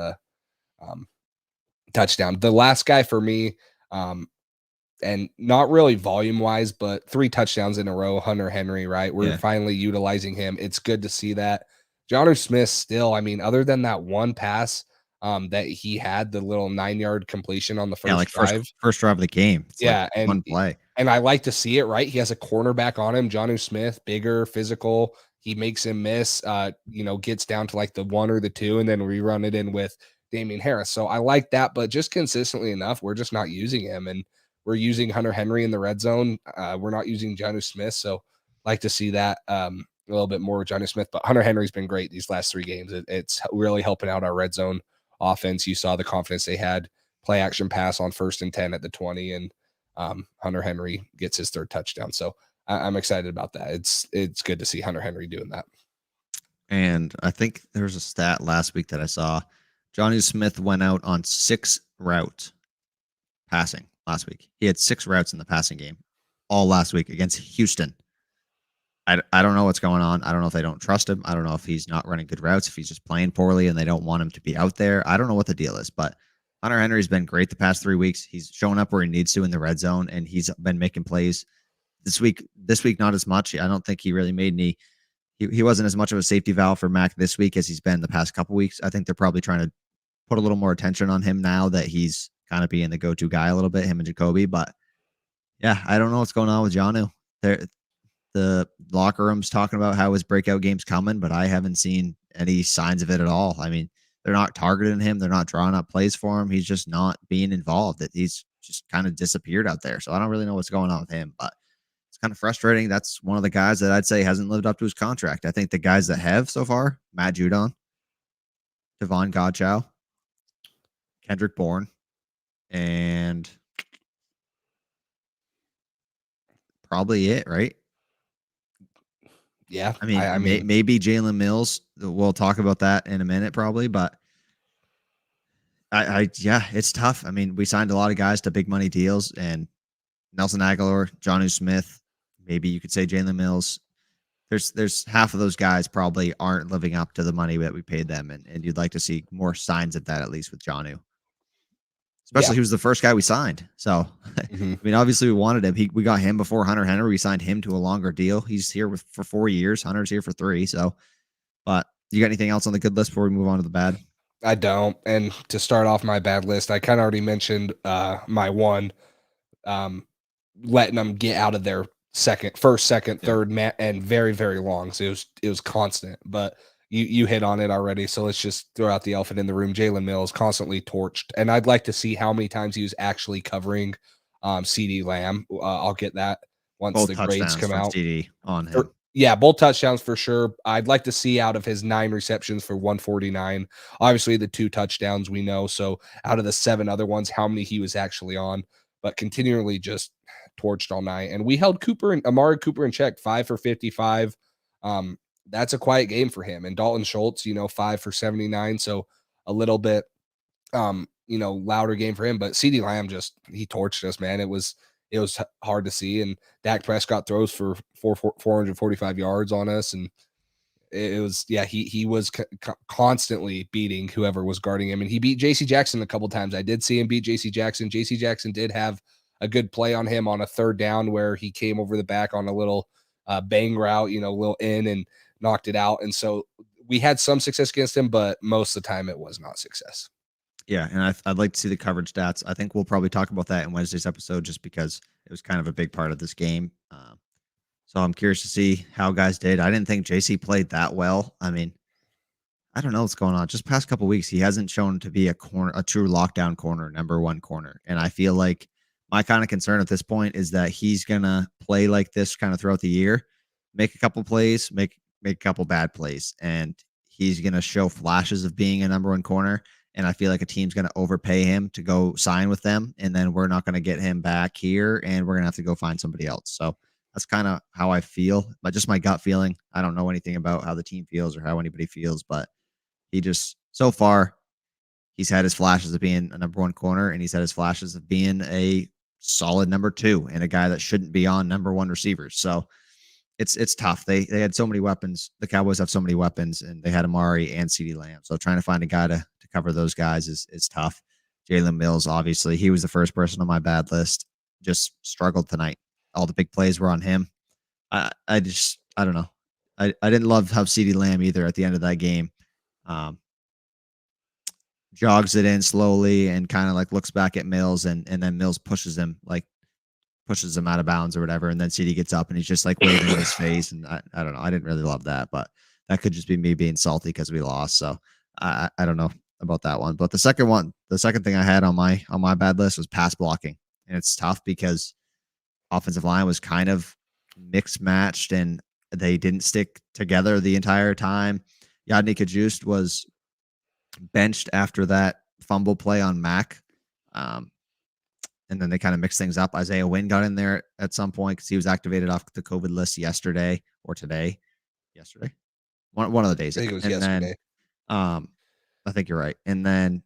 touchdown. The last guy for me, and not really volume-wise, but 3 touchdowns in a row, Hunter Henry, right? We're finally utilizing him. It's good to see that. Jonnu Smith still, I mean, other than that one pass that he had, the little 9-yard completion on the first drive. First drive of the game. It's and one play. And I like to see it, right? He has a cornerback on him, Jonnu Smith, bigger, physical. He makes him miss, gets down to like the 1 or the 2, and then we run it in with Damien Harris. So I like that, but just consistently enough, we're just not using him. And we're using Hunter Henry in the red zone. We're not using Jonnu Smith. So like to see that a little bit more with Jonnu Smith. But Hunter Henry's been great these last 3 games. It's really helping out our red zone offense. You saw the confidence they had. Play action pass on 1st and 10 at the 20, and Hunter Henry gets his 3rd touchdown. So I'm excited about that. It's good to see Hunter Henry doing that. And I think there was a stat last week that I saw. Jonnu Smith went out on 6 routes passing last week. He had 6 routes in the passing game all last week against Houston. I don't know what's going on. I don't know if they don't trust him. I don't know if he's not running good routes, if he's just playing poorly and they don't want him to be out there. I don't know what the deal is, but Hunter Henry's been great the past 3 weeks. He's showing up where he needs to in the red zone, and he's been making plays this week. This week, not as much. I don't think he really made any. He wasn't as much of a safety valve for Mac this week as he's been the past couple weeks. I think they're probably trying to put a little more attention on him now that he's kind of being the go-to guy a little bit, him and Jacoby. But yeah, I don't know what's going on with Jonnu. The locker room's talking about how his breakout game's coming, but I haven't seen any signs of it at all. I mean, they're not targeting him. They're not drawing up plays for him. He's just not being involved. That he's just kind of disappeared out there. So I don't really know what's going on with him, but it's kind of frustrating. That's one of the guys that I'd say hasn't lived up to his contract. I think the guys that have so far, Matt Judon, Devon Godchow, Kendrick Bourne, and probably it, right? Yeah. I mean, maybe Jalen Mills. We'll talk about that in a minute, probably, but yeah, it's tough. I mean, we signed a lot of guys to big money deals, and Nelson Aguilar, Jonnu Smith, maybe you could say Jalen Mills. There's half of those guys probably aren't living up to the money that we paid them, and you'd like to see more signs of that, at least with Jonnu. Especially he was the first guy we signed. So, I mean, obviously we wanted him. We got him before Hunter Henry. We signed him to a longer deal. He's here for 4 years. Hunter's here for 3. So, but you got anything else on the good list before we move on to the bad? I don't. And to start off my bad list, I kind of already mentioned my one, letting them get out of their first, second, third, and very, very long. So it was constant. But you hit on it already. So let's just throw out the elephant in the room. Jalen Mills constantly torched, and I'd like to see how many times he was actually covering CeeDee Lamb. I'll get that once both the grades come out. CeeDee on him. Yeah, both touchdowns for sure. I'd like to see out of his 9 receptions for 149. Obviously, the 2 touchdowns we know. So out of the 7 other ones, how many he was actually on, but continually just torched all night. And we held Amari Cooper in check, 5 for 55. That's a quiet game for him. And Dalton Schultz, 5 for 79. So a little bit, louder game for him. But CeeDee Lamb he torched us, man. It was hard to see. And Dak Prescott throws for 445 yards on us. And it was, he was constantly beating whoever was guarding him. And he beat JC Jackson a couple times. I did see him beat JC Jackson. JC Jackson did have a good play on him on a 3rd down where he came over the back on a little bang route, a little in and knocked it out. And so we had some success against him, but most of the time it was not success. Yeah, and I'd like to see the coverage stats. I think we'll probably talk about that in Wednesday's episode just because it was kind of a big part of this game. So I'm curious to see how guys did. I didn't think JC played that well. I mean, I don't know what's going on. Just past couple weeks, he hasn't shown to be a true lockdown corner, number 1 corner. And I feel like my kind of concern at this point is that he's going to play like this kind of throughout the year, make a couple plays, make a couple bad plays, and he's going to show flashes of being a number 1 corner. And I feel like a team's going to overpay him to go sign with them. And then we're not going to get him back here, and we're going to have to go find somebody else. So that's kind of how I feel, but just my gut feeling. I don't know anything about how the team feels or how anybody feels, but he just, so far, he's had his flashes of being a number 1 corner, and he's had his flashes of being a solid number 2 and a guy that shouldn't be on number 1 receivers. So it's tough. They had so many weapons. The Cowboys have so many weapons, and they had Amari and CeeDee Lamb. So trying to find a guy to cover those guys is tough. Jalen Mills, obviously, he was the first person on my bad list. Just struggled tonight. All the big plays were on him. I don't know. I didn't love how CeeDee Lamb either at the end of that game. Jogs it in slowly and kind of like looks back at Mills, and then Mills pushes him out of bounds or whatever. And then CeeDee gets up and he's just like waving in his face. And I don't know. I didn't really love that, but that could just be me being salty because we lost. So I don't know about that one. But the second thing I had on my bad list was pass blocking. And it's tough because offensive line was kind of mixed matched and they didn't stick together the entire time. Yadni Kajust was benched after that fumble play on Mac. And then they kind of mixed things up. Isaiah Wynn got in there at some point because he was activated off the COVID list yesterday or today. Yesterday? One of the days. I think it was yesterday. Then, I think you're right. And then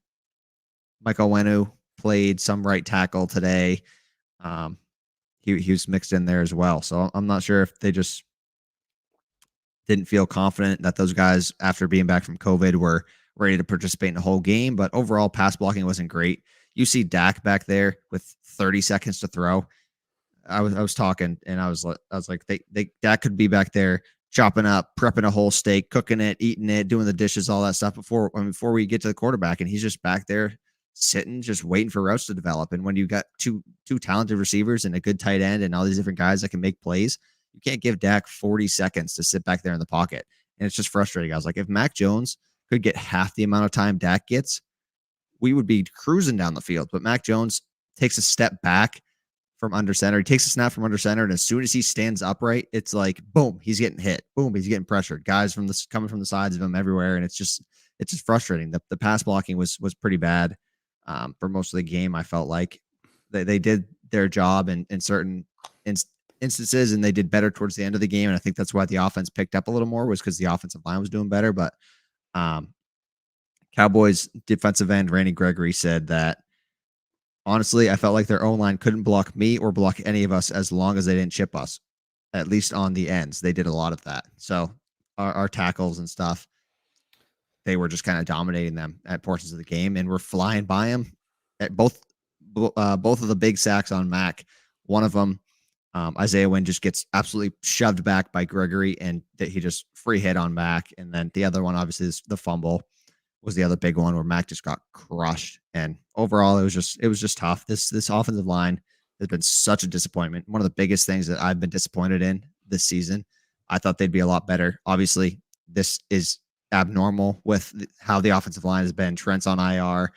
Michael Wenu played some right tackle today. He was mixed in there as well. So I'm not sure if they just Didn't feel confident that those guys, after being back from COVID, were ready to participate in the whole game. But overall, pass blocking wasn't great. You see Dak back there with 30 seconds to throw. I was talking, and I was like, Dak could be back there chopping up, prepping a whole steak, cooking it, eating it, doing the dishes, all that stuff before we get to the quarterback, and he's just back there sitting, just waiting for routes to develop. And when you got two talented receivers and a good tight end and all these different guys that can make plays, you can't give Dak 40 seconds to sit back there in the pocket. And it's just frustrating. I was like, if Mac Jones could get half the amount of time Dak gets, we would be cruising down the field. But Mac Jones takes a step back from under center. He takes a snap from under center, and as soon as he stands upright, it's like boom, he's getting hit. Boom, he's getting pressured. Guys coming from the sides of him everywhere, and it's just frustrating. The pass blocking was pretty bad for most of the game. I felt like they did their job in certain instances, and they did better towards the end of the game. And I think that's why the offense picked up a little more, was because the offensive line was doing better. But Cowboys defensive end Randy Gregory said that, honestly, I felt like their O-line couldn't block me or block any of us as long as they didn't chip us, at least on the ends. They did a lot of that. So our tackles and stuff, they were just kind of dominating them at portions of the game, and we're flying by them at both of the big sacks on Mac. One of them, Isaiah Wynn just gets absolutely shoved back by Gregory, and he just free hit on Mac. And then the other one, obviously, is the fumble was the other big one where Mac just got crushed. And overall, it was just tough. This offensive line has been such a disappointment. One of the biggest things that I've been disappointed in this season. I thought they'd be a lot better. Obviously, this is abnormal with how the offensive line has been. Trent's on IR,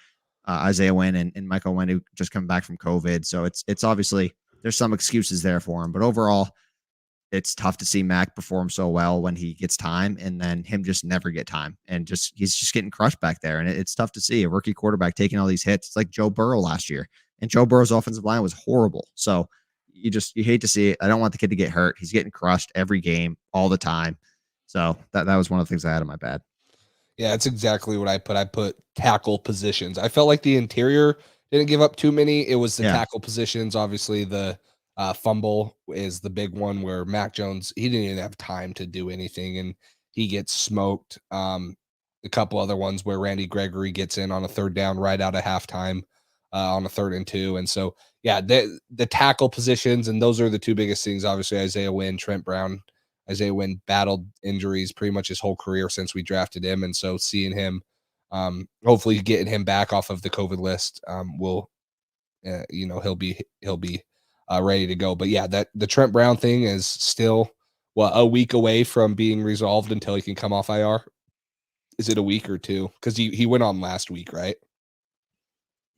Isaiah Wynn and Michael Wynn, who just come back from COVID. So it's obviously there's some excuses there for him, but overall, it's tough to see Mac perform so well when he gets time, and then him just never get time, and he's just getting crushed back there. And it's tough to see a rookie quarterback taking all these hits. It's like Joe Burrow last year, and Joe Burrow's offensive line was horrible. So you hate to see it. I don't want the kid to get hurt. He's getting crushed every game, all the time. So that was one of the things I had in my bad. Yeah, it's exactly what I put. I put tackle positions. I felt like the interior didn't give up too many. It was the tackle positions. Obviously, the fumble is the big one where Mac Jones, he didn't even have time to do anything, and he gets smoked. A couple other ones where Randy Gregory gets in on a third down right out of halftime on a 3rd and 2. And so, yeah, the tackle positions, and those are the two biggest things. Obviously, Isaiah Wynn, Trent Brown. Isaiah Wynn battled injuries pretty much his whole career since we drafted him. And so seeing him, hopefully getting him back off of the COVID list will, he'll be ready to go. But yeah, that the Trent Brown thing is still a week away from being resolved until he can come off IR. Is it a week or two? Because he went on last week, right?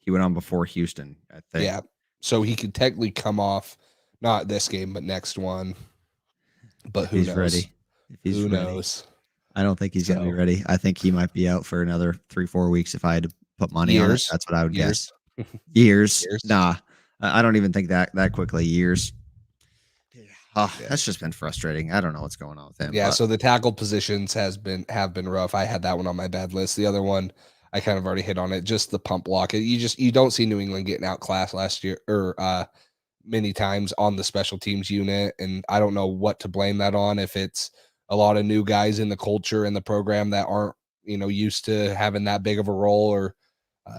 He went on before Houston, I think. Yeah. So he could technically come off, not this game, but next one. But who knows? Ready. If he's who ready. knows? I don't think he's going to be ready. I think he might be out for another 3-4 weeks if I had to put money on it. That's what I would guess. Years. Nah. I don't even think that quickly. Years. That's just been frustrating. I don't know what's going on with him. Yeah, so the tackle positions have been rough. I had that one on my bad list. The other one, I kind of already hit on it. Just the pump block. You don't see New England getting outclassed last year or many times on the special teams unit, and I don't know what to blame that on. If it's a lot of new guys in the culture and the program that aren't used to having that big of a role or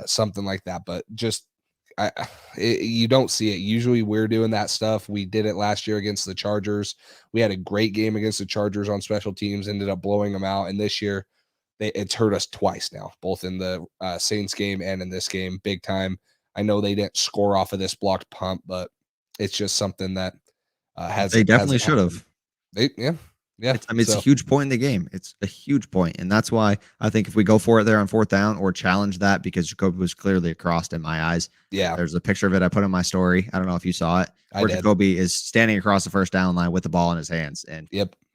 something like that, but just you don't see it. Usually we're doing that stuff. We did it last year against the Chargers. We had a great game against the Chargers on special teams, ended up blowing them out, and this year it's hurt us twice now, both in the Saints game and in this game, big time. I know they didn't score off of this blocked punt, but it's just something that they definitely should have. Yeah. It's a huge point in the game. It's a huge point, and that's why I think if we go for it there on 4th down or challenge that, because Jacoby was clearly across in my eyes. Yeah, there's a picture of it I put in my story. I don't know if you saw it. Where Jacoby is standing across the 1st down line with the ball in his hands, and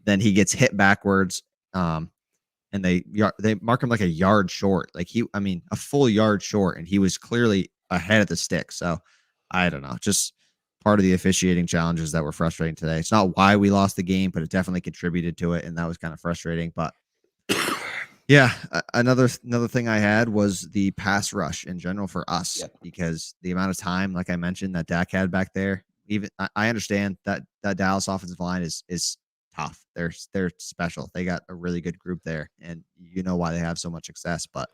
then he gets hit backwards. And they mark him like a yard short, a full yard short, and he was clearly ahead of the stick. So I don't know, just part of the officiating challenges that were frustrating today. It's not why we lost the game, but it definitely contributed to it, and that was kind of frustrating. But yeah, another thing I had was the pass rush in general for us, because the amount of time, like I mentioned, that Dak had back there. Even I understand that Dallas offensive line is tough. They're special. They got a really good group there, and you know why they have so much success. But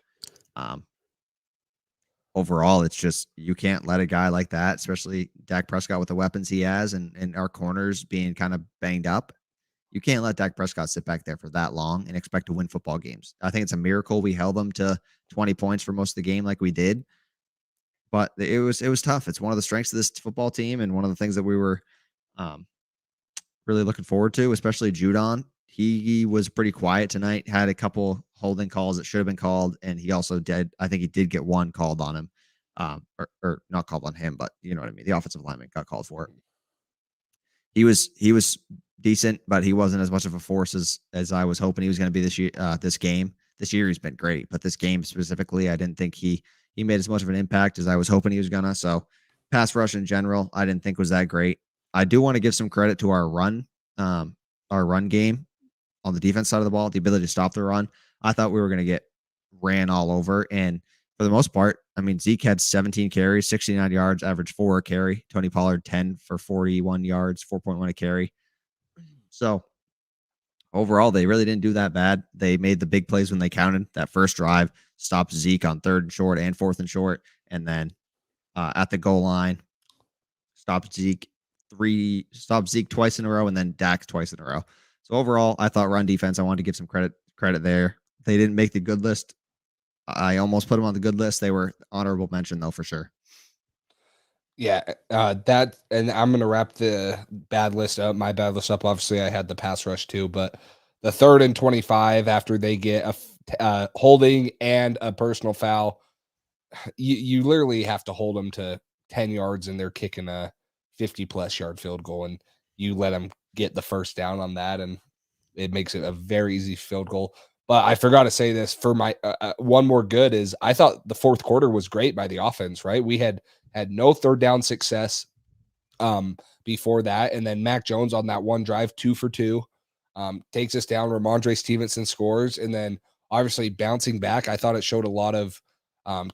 overall, it's just you can't let a guy like that, especially Dak Prescott with the weapons he has, and our corners being kind of banged up. You can't let Dak Prescott sit back there for that long and expect to win football games. I think it's a miracle we held them to 20 points for most of the game like we did. But it was tough. It's one of the strengths of this football team and one of the things that we were really looking forward to, especially Judon. He was pretty quiet tonight, had a couple holding calls that should have been called, and he also did. I think he did get one called on him, or not called on him, but you know what I mean. The offensive lineman got called for it. He was decent, but he wasn't as much of a force as I was hoping he was going to be this year. This game, this year he's been great, but this game specifically, I didn't think he made as much of an impact as I was hoping he was gonna. So, pass rush in general, I didn't think was that great. I do want to give some credit to our run game on the defense side of the ball, the ability to stop the run. I thought we were going to get ran all over, and for the most part, I mean, Zeke had 17 carries, 69 yards, average 4 a carry. Tony Pollard 10 for 41 yards, 4.1 a carry. So overall, they really didn't do that bad. They made the big plays when they counted. That first drive stopped Zeke on 3rd and short and 4th and short, and then at the goal line, stopped Zeke twice in a row, and then Dak twice in a row. So overall, I thought run defense, I wanted to give some credit there. They didn't make the good list. I almost put them on the good list. They were honorable mention though, for sure. Yeah, that, and I'm going to wrap the bad list up. My bad list up. Obviously, I had the pass rush too, but the 3rd and 25 after they get a holding and a personal foul, you literally have to hold them to 10 yards, and they're kicking a 50-plus yard field goal, and you let them get the first down on that, and it makes it a very easy field goal. But I forgot to say this for my one more good is I thought the 4th quarter was great by the offense, right? We had no 3rd down success before that. And then Mac Jones on that one drive, 2 for 2, takes us down. Ramondre Stevenson scores. And then obviously bouncing back, I thought it showed a lot of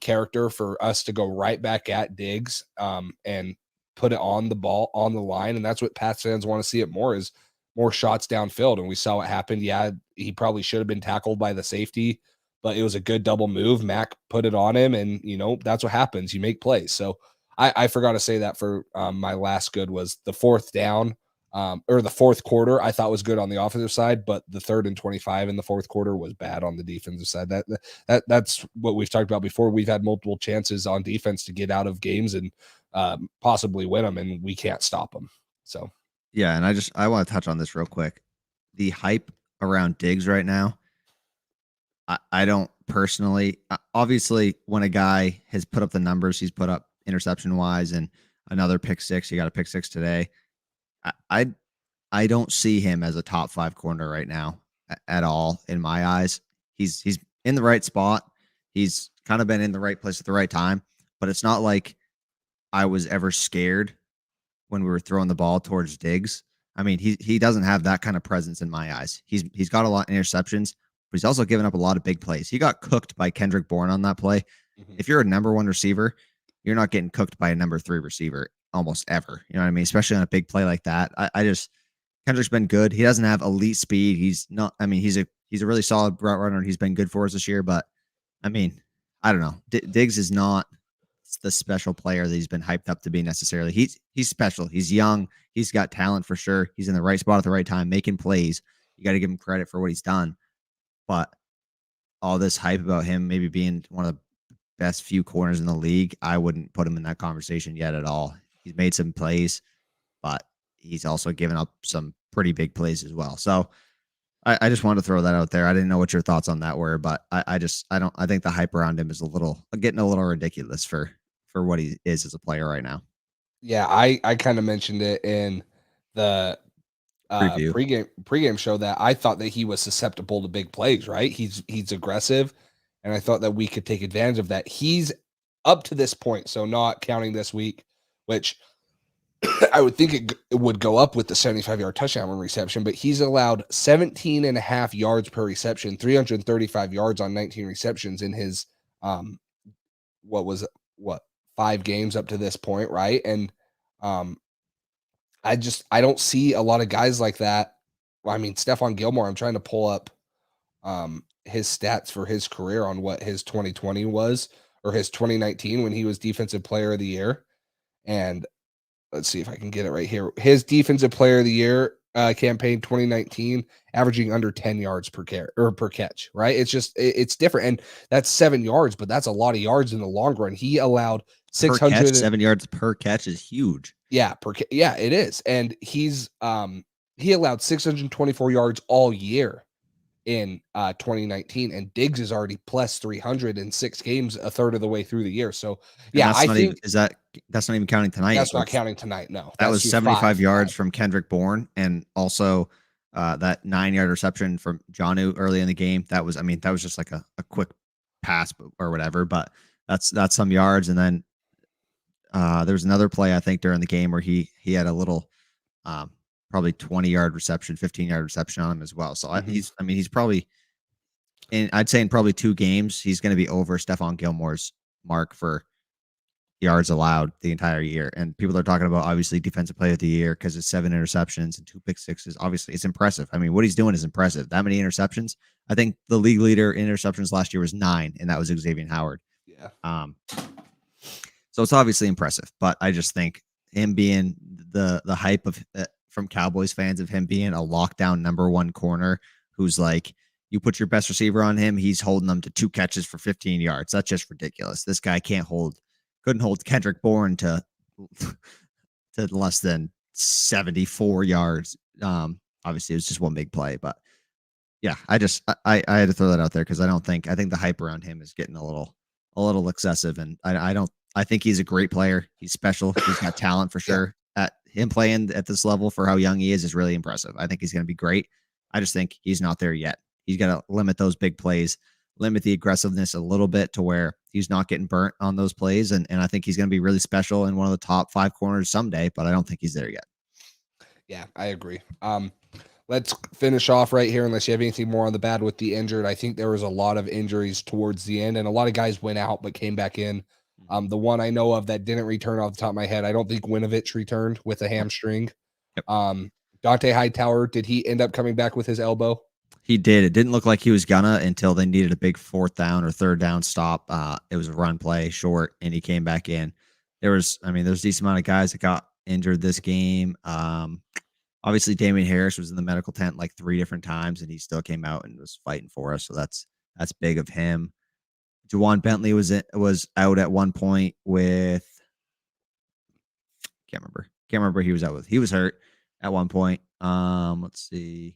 character for us to go right back at Diggs and put it on the ball, on the line. And that's what Pats fans want to see it more, is more shots downfield. And we saw what happened. Yeah, he probably should have been tackled by the safety, but it was a good double move. Mac put it on him, and, that's what happens. You make plays. So I forgot to say that for my last good was the 4th down or the 4th quarter. I thought was good on the offensive side, but the 3rd and 25 in the 4th quarter was bad on the defensive side. That's what we've talked about before. We've had multiple chances on defense to get out of games and possibly win them, and we can't stop them. So, yeah. And I want to touch on this real quick. The hype around Diggs right now, I don't personally, obviously when a guy has put up the numbers he's put up interception wise and another pick 6, he got a pick 6 today. I don't see him as a top 5 corner right now at all in my eyes. He's in the right spot. He's kind of been in the right place at the right time, but it's not like I was ever scared when we were throwing the ball towards Diggs. I mean, he doesn't have that kind of presence in my eyes. He's got a lot of interceptions, but he's also given up a lot of big plays. He got cooked by Kendrick Bourne on that play. Mm-hmm. If you're a number 1 receiver, you're not getting cooked by a number 3 receiver almost ever. You know what I mean? Especially on a big play like that. Kendrick's been good. He doesn't have elite speed. He's not, I mean, he's a really solid route runner. He's been good for us this year, but I mean, I don't know. Diggs is not the special player that he's been hyped up to be necessarily. He's special. He's young. He's got talent for sure. He's in the right spot at the right time, making plays. You got to give him credit for what he's done. But all this hype about him maybe being one of the best few corners in the league, I wouldn't put him in that conversation yet at all. He's made some plays, but he's also given up some pretty big plays as well. So I just wanted to throw that out there. I didn't know what your thoughts on that were, but I think the hype around him is getting a little ridiculous for what he is as a player right now. Yeah, I kind of mentioned it in the pregame show that I thought that he was susceptible to big plays, right? He's aggressive, and I thought that we could take advantage of that. He's up to this point, so not counting this week, which I would think it would go up with the 75-yard touchdown reception, but he's allowed 17 and a half yards per reception, 335 yards on 19 receptions in his 5 games up to this point, right? And I don't see a lot of guys like that well, I mean, Stephon Gilmore, I'm trying to pull up his stats for his career on what his 2020 was, or his 2019 when he was defensive player of the year. And let's see if I can get it right here. His defensive player of the year campaign 2019, averaging under 10 yards per catch, right? It's just, it's different. And that's 7 yards, but that's a lot of yards in the long run. He allowed 600 per catch, 7 yards per catch is huge. Yeah, yeah, it is. And he allowed 624 yards all year in 2019, and Diggs is already plus 300 in 6 games, a third of the way through the year. So yeah, I think that's not even counting tonight. That's not counting tonight. No, that was 75 yards from Kendrick Bourne, and also that 9-yard reception from Jonnu early in the game. That was just like a quick pass or whatever, but that's some yards. And then there was another play I think during the game where he had a little probably 20-yard reception, 15-yard reception on him as well. So he's probably, I'd say in probably 2 games, he's going to be over Stephon Gilmore's mark for yards allowed the entire year. And people are talking about obviously defensive player of the year because of 7 interceptions and 2 pick sixes. Obviously, it's impressive. I mean, what he's doing is impressive. That many interceptions. I think the league leader in interceptions last year was 9, and that was Xavier Howard. Yeah. So it's obviously impressive, but I just think him being the hype of from Cowboys fans of him being a lockdown number 1 corner who's like, you put your best receiver on him, he's holding them to 2 catches for 15 yards. That's just ridiculous. This guy couldn't hold Kendrick Bourne to less than 74 yards. Obviously it was just one big play, but yeah, I had to throw that out there because I think the hype around him is getting a little excessive, and I think he's a great player. He's special. He's got talent for sure. At him playing at this level for how young he is really impressive. I think he's going to be great. I just think he's not there yet. He's got to limit those big plays, limit the aggressiveness a little bit to where he's not getting burnt on those plays. And I think he's going to be really special in one of the top 5 corners someday, but I don't think he's there yet. Yeah, I agree. Let's finish off right here, unless you have anything more on the bad with the injured. I think there was a lot of injuries towards the end, and a lot of guys went out but came back in. The one I know of that didn't return off the top of my head, I don't think Winovich returned with a hamstring. Yep. Dante Hightower, did he end up coming back with his elbow? He did. It didn't look like he was gonna until they needed a big 4th down or 3rd down stop. It was a run play short, and he came back in. There's a decent amount of guys that got injured this game. Obviously, Damien Harris was in the medical tent like 3 different times, and he still came out and was fighting for us. So that's big of him. Juwan Bentley was out at one point with, can't remember who he was out with. He was hurt at one point. Let's see.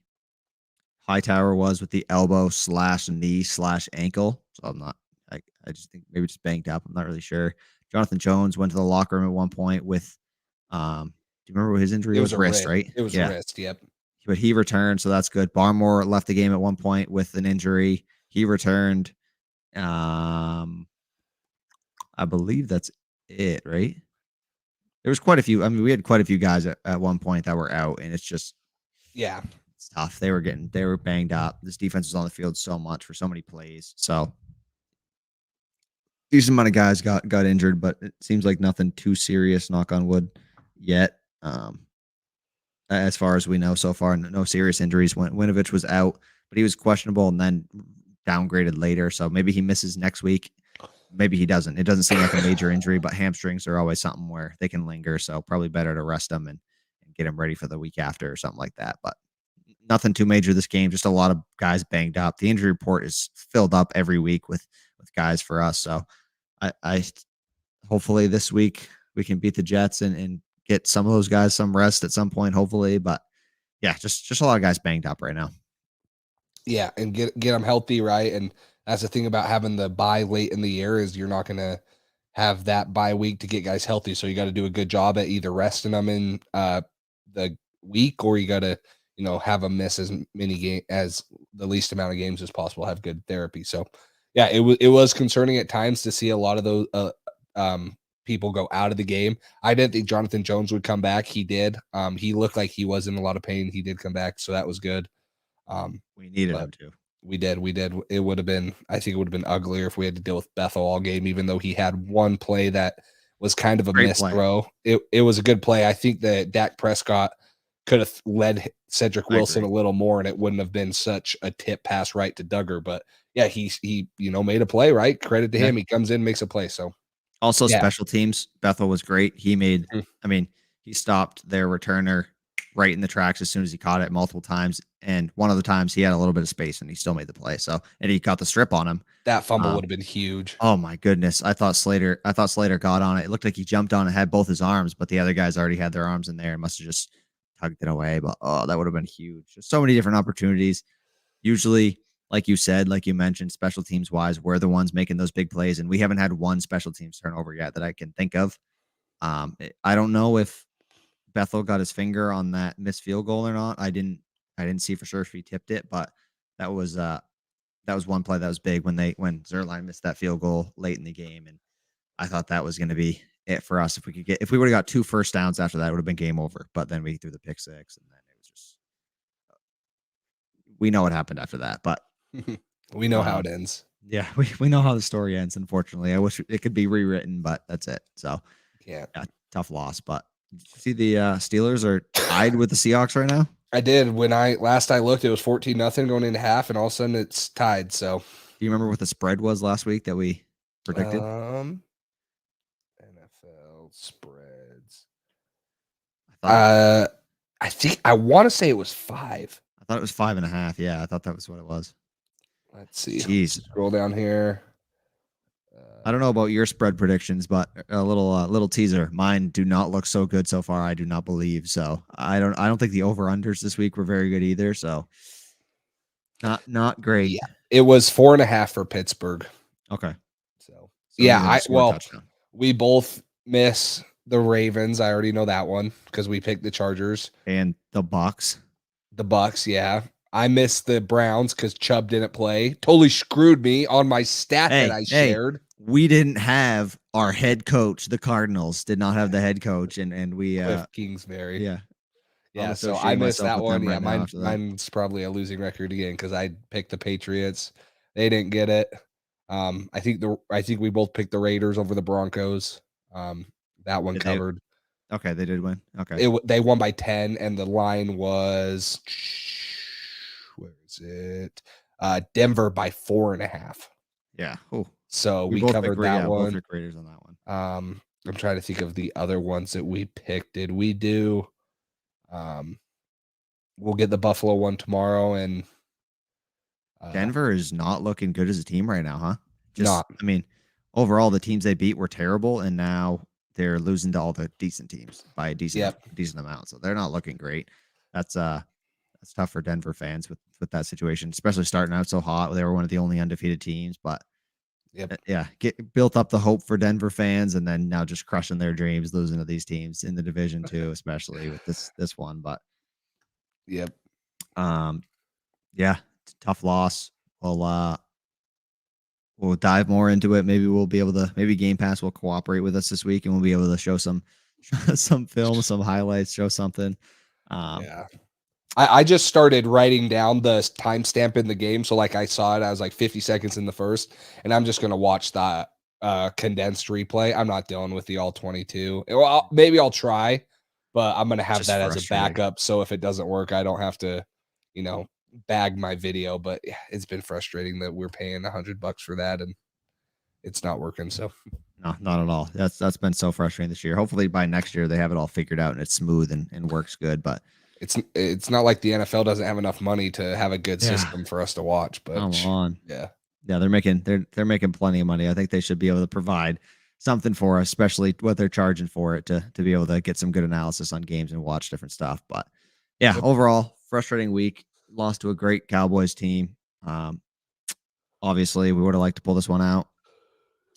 Hightower was with the elbow / knee / ankle. So I just think maybe just banged up. I'm not really sure. Jonathan Jones went to the locker room at one point with, do you remember what his injury was? Wrist, right? It was a wrist. Yep. But he returned, so that's good. Barmore left the game at one point with an injury. He returned. I believe that's it, right? There was quite a few. I mean, we had quite a few guys at one point that were out, and it's just, yeah, it's tough. They were banged up. This defense was on the field so much for so many plays. So decent amount of guys got injured, but it seems like nothing too serious, knock on wood, yet. As far as we know so far, no serious injuries. Winovich was out, but he was questionable and then downgraded later. So maybe he misses next week. Maybe he doesn't. It doesn't seem like a major injury, but hamstrings are always something where they can linger. So probably better to rest them and get him ready for the week after or something like that. But nothing too major this game. Just a lot of guys banged up. The injury report is filled up every week with guys for us. So I hopefully this week we can beat the Jets and get some of those guys some rest at some point, hopefully. But yeah, just a lot of guys banged up right now. Yeah, and get them healthy, right? And that's the thing about having the bye late in the year is you're not going to have that bye week to get guys healthy. So you got to do a good job at either resting them in the week, or you got to, have them miss as the least amount of games as possible, have good therapy. So yeah, it was concerning at times to see a lot of those people go out of the game. I didn't think Jonathan Jones would come back. He did. He looked like he was in a lot of pain. He did come back, so that was good. We needed him to. We did. It would have been, I think it would have been uglier if we had to deal with Bethel all game, even though he had one play that was kind of a missed throw. It was a good play. I think that Dak Prescott could have led Cedric I Wilson a agree. little more, and it wouldn't have been such a tip pass right to Duggar. But yeah, he made a play, right? Credit to Yeah. him. He comes in, makes a play. So Also, yeah. special teams. Bethel was great. He made, Mhm. I mean, he stopped their returner right in the tracks as soon as he caught it multiple times. And one of the times he had a little bit of space and he still made the play. So, and he caught the strip on him. That fumble would have been huge. Oh my goodness. I thought Slater got on it. It looked like he jumped on and had both his arms, but the other guys already had their arms in there and must have just tugged it away. But that would have been huge. Just so many different opportunities. Usually, like you said, like you mentioned, special teams wise, we're the ones making those big plays, and we haven't had one special teams turnover yet that I can think of. I don't know if Bethel got his finger on that missed field goal or not. I didn't see for sure if he tipped it, but that was one play that was big when Zerline missed that field goal late in the game, and I thought that was going to be it for us. If we would have got 2 first downs after that, it would have been game over. But then we threw the pick 6, and then it was just we know what happened after that. But We know how it ends. yeah, we know how the story ends. Unfortunately, I wish it could be rewritten, but that's it. So Yeah. tough loss. But did you see the Steelers are tied with the Seahawks right now? I did. When I looked, it was 14-0 going into half, and all of a sudden it's tied. So Do you remember what the spread was last week that we predicted? NFL spreads. I I want to say it was 5. thought it was 5.5. Yeah, I thought that was what it was. Let's see. Jeez. Scroll down here. I don't know about your spread predictions, but a little teaser. Mine do not look so good so far. I do not believe so. I don't think the over unders this week were very good either. So not great. Yeah, it was 4.5 for Pittsburgh. Okay. So maybe yeah, they'll score a touchdown. we both miss the Ravens. I already know that one because we picked the Chargers And the Bucks. the Bucks. Yeah, I missed the Browns because Chubb didn't play. Totally screwed me on my stat that I shared. We didn't have our head coach. The Cardinals did not have the head coach, and we Cliff Kingsbury. yeah. Yeah, so I missed that one. Yeah, mine's probably a losing record again because I picked the Patriots. They didn't get it. I think we both picked the Raiders over the Broncos. That one covered. Okay, they did win. Okay, They won by 10, and the line was where is it? Denver by 4.5. yeah. Oh, So we covered that one. Both Raiders on that one. I'm trying to think of the other ones that we picked. Did we do? We'll get the Buffalo one tomorrow, and Denver is not looking good as a team right now, huh? Not. I mean, overall, the teams they beat were terrible, and now they're losing to all the decent teams by a decent amount. So they're not looking great. That's tough for Denver fans with that situation, especially starting out so hot. They were one of the only undefeated teams, but built up the hope for Denver fans, and then now just crushing their dreams, losing to these teams in the division too, especially with this one. But tough loss. We'll dive more into it. Maybe we'll be able to. Maybe Game Pass will cooperate with us this week, and we'll be able to show some film, some highlights, show something. I just started writing down the timestamp in the game. So like I saw it, I was like 50 seconds in the first, and I'm just going to watch the condensed replay. I'm not dealing with the all 22. Well, maybe I'll try, but I'm going to have Just that as a backup. So if it doesn't work, I don't have to, bag my video. But yeah, it's been frustrating that we're paying $100 for that and it's not working. So no, not at all. That's been so frustrating this year. Hopefully by next year they have it all figured out and it's smooth and works good. But it's not like the NFL doesn't have enough money to have a good system for us to watch. But come on, yeah, they're making plenty of money. I think they should be able to provide something for us, especially what they're charging for it to be able to get some good analysis on games and watch different stuff. But yeah, overall frustrating week. Lost to a great Cowboys team. Obviously, we would have liked to pull this one out.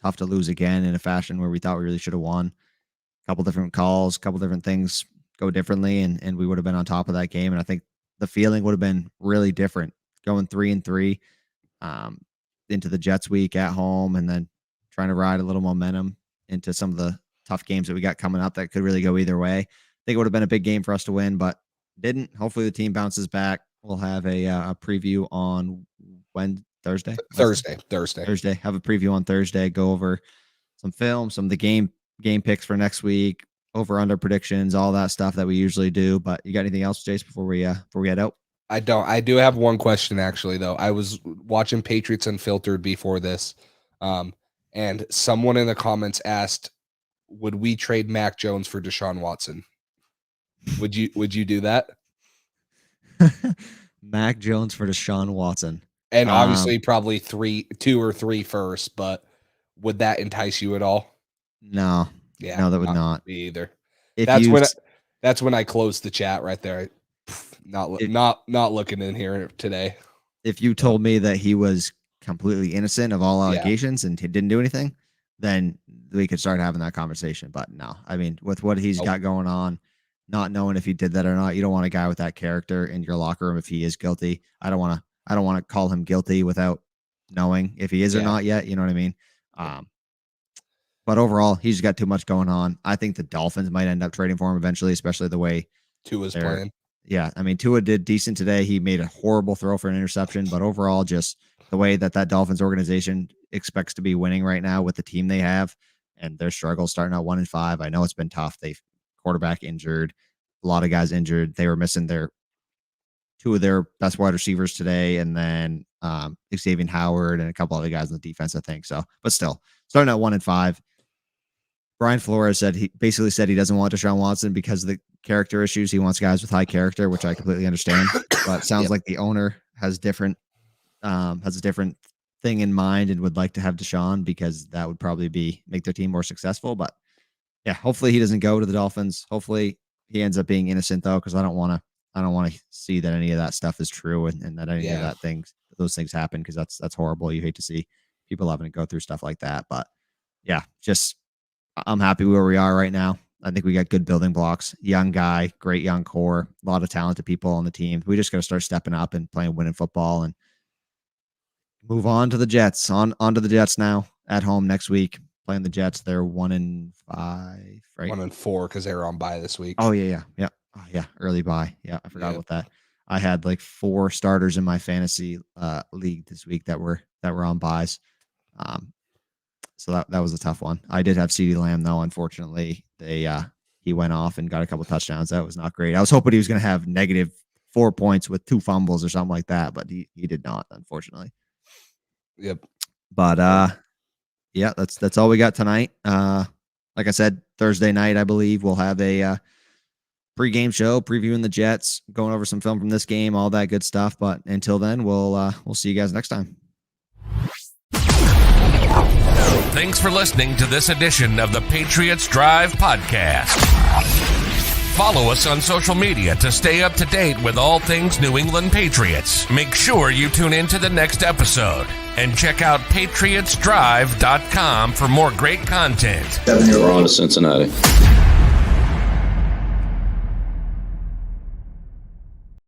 Tough to lose again in a fashion where we thought we really should have won. A couple different calls, a couple different things go differently, and we would have been on top of that game. And I think the feeling would have been really different going 3-3 into the Jets week at home, and then trying to ride a little momentum into some of the tough games that we got coming up that could really go either way. I think it would have been a big game for us to win, but didn't. Hopefully the team bounces back. We'll have a preview on Thursday. Have a preview on Thursday. Go over some film, some of the game picks for next week. over-under predictions, all that stuff that we usually do. But you got anything else, Jace, before we head out? I don't. I do have one question, actually, though. I was watching Patriots Unfiltered before this, and someone in the comments asked, would we trade Mac Jones for Deshaun Watson? Would you do that? Mac Jones for Deshaun Watson. And obviously probably 2 or 3 first, but would that entice you at all? No. Yeah. No, that would not. Me either. If That's when I closed the chat right there. Not looking in here today. If you told me that he was completely innocent of all allegations and he didn't do anything, then we could start having that conversation. But no, I mean, with what he's got going on, not knowing if he did that or not, you don't want a guy with that character in your locker room if he is guilty. I don't want to call him guilty without knowing if he is or not yet. You know what I mean? But overall, he's got too much going on. I think the Dolphins might end up trading for him eventually, especially the way Tua's playing. Yeah, I mean, Tua did decent today. He made a horrible throw for an interception, but overall, just the way that Dolphins organization expects to be winning right now with the team they have and their struggles starting out 1-5. I know it's been tough. They've quarterback injured, a lot of guys injured. They were missing 2 of their best wide receivers today, and then Xavier Howard and a couple other guys on the defense, I think. So, but still, starting at 1-5. Brian Flores basically said he doesn't want Deshaun Watson because of the character issues. He wants guys with high character, which I completely understand. But it sounds like the owner has a different thing in mind and would like to have Deshaun because that would probably make their team more successful. But yeah, hopefully he doesn't go to the Dolphins. Hopefully he ends up being innocent though, because I don't want to see that any of that stuff is true and that any of those things happen, because that's horrible. You hate to see people having to go through stuff like that. But yeah, I'm happy where we are right now. I think we got good building blocks, young guy, great young core, a lot of talented people on the team. We just got to start stepping up and playing winning football and move on to the Jets. On to the Jets now at home next week. Playing the Jets. They're 1-5, right? 1-4 because they were on bye this week. Oh yeah. Oh yeah, early bye. Yeah, I forgot about that. I had like 4 starters in my fantasy league this week that were on byes. So that was a tough one. I did have CeeDee Lamb though. Unfortunately, he went off and got a couple touchdowns. That was not great. I was hoping he was going to have -4 points with 2 fumbles or something like that, but he did not, unfortunately. Yep. But yeah, that's all we got tonight. Like I said, Thursday night, I believe we'll have a pre-game show previewing the Jets, going over some film from this game, all that good stuff. But until then, we'll see you guys next time. Thanks for listening to this edition of the Patriots Drive podcast. Follow us on social media to stay up to date with all things New England Patriots. Make sure you tune in to the next episode and check out patriotsdrive.com for more great content. We're on to Cincinnati.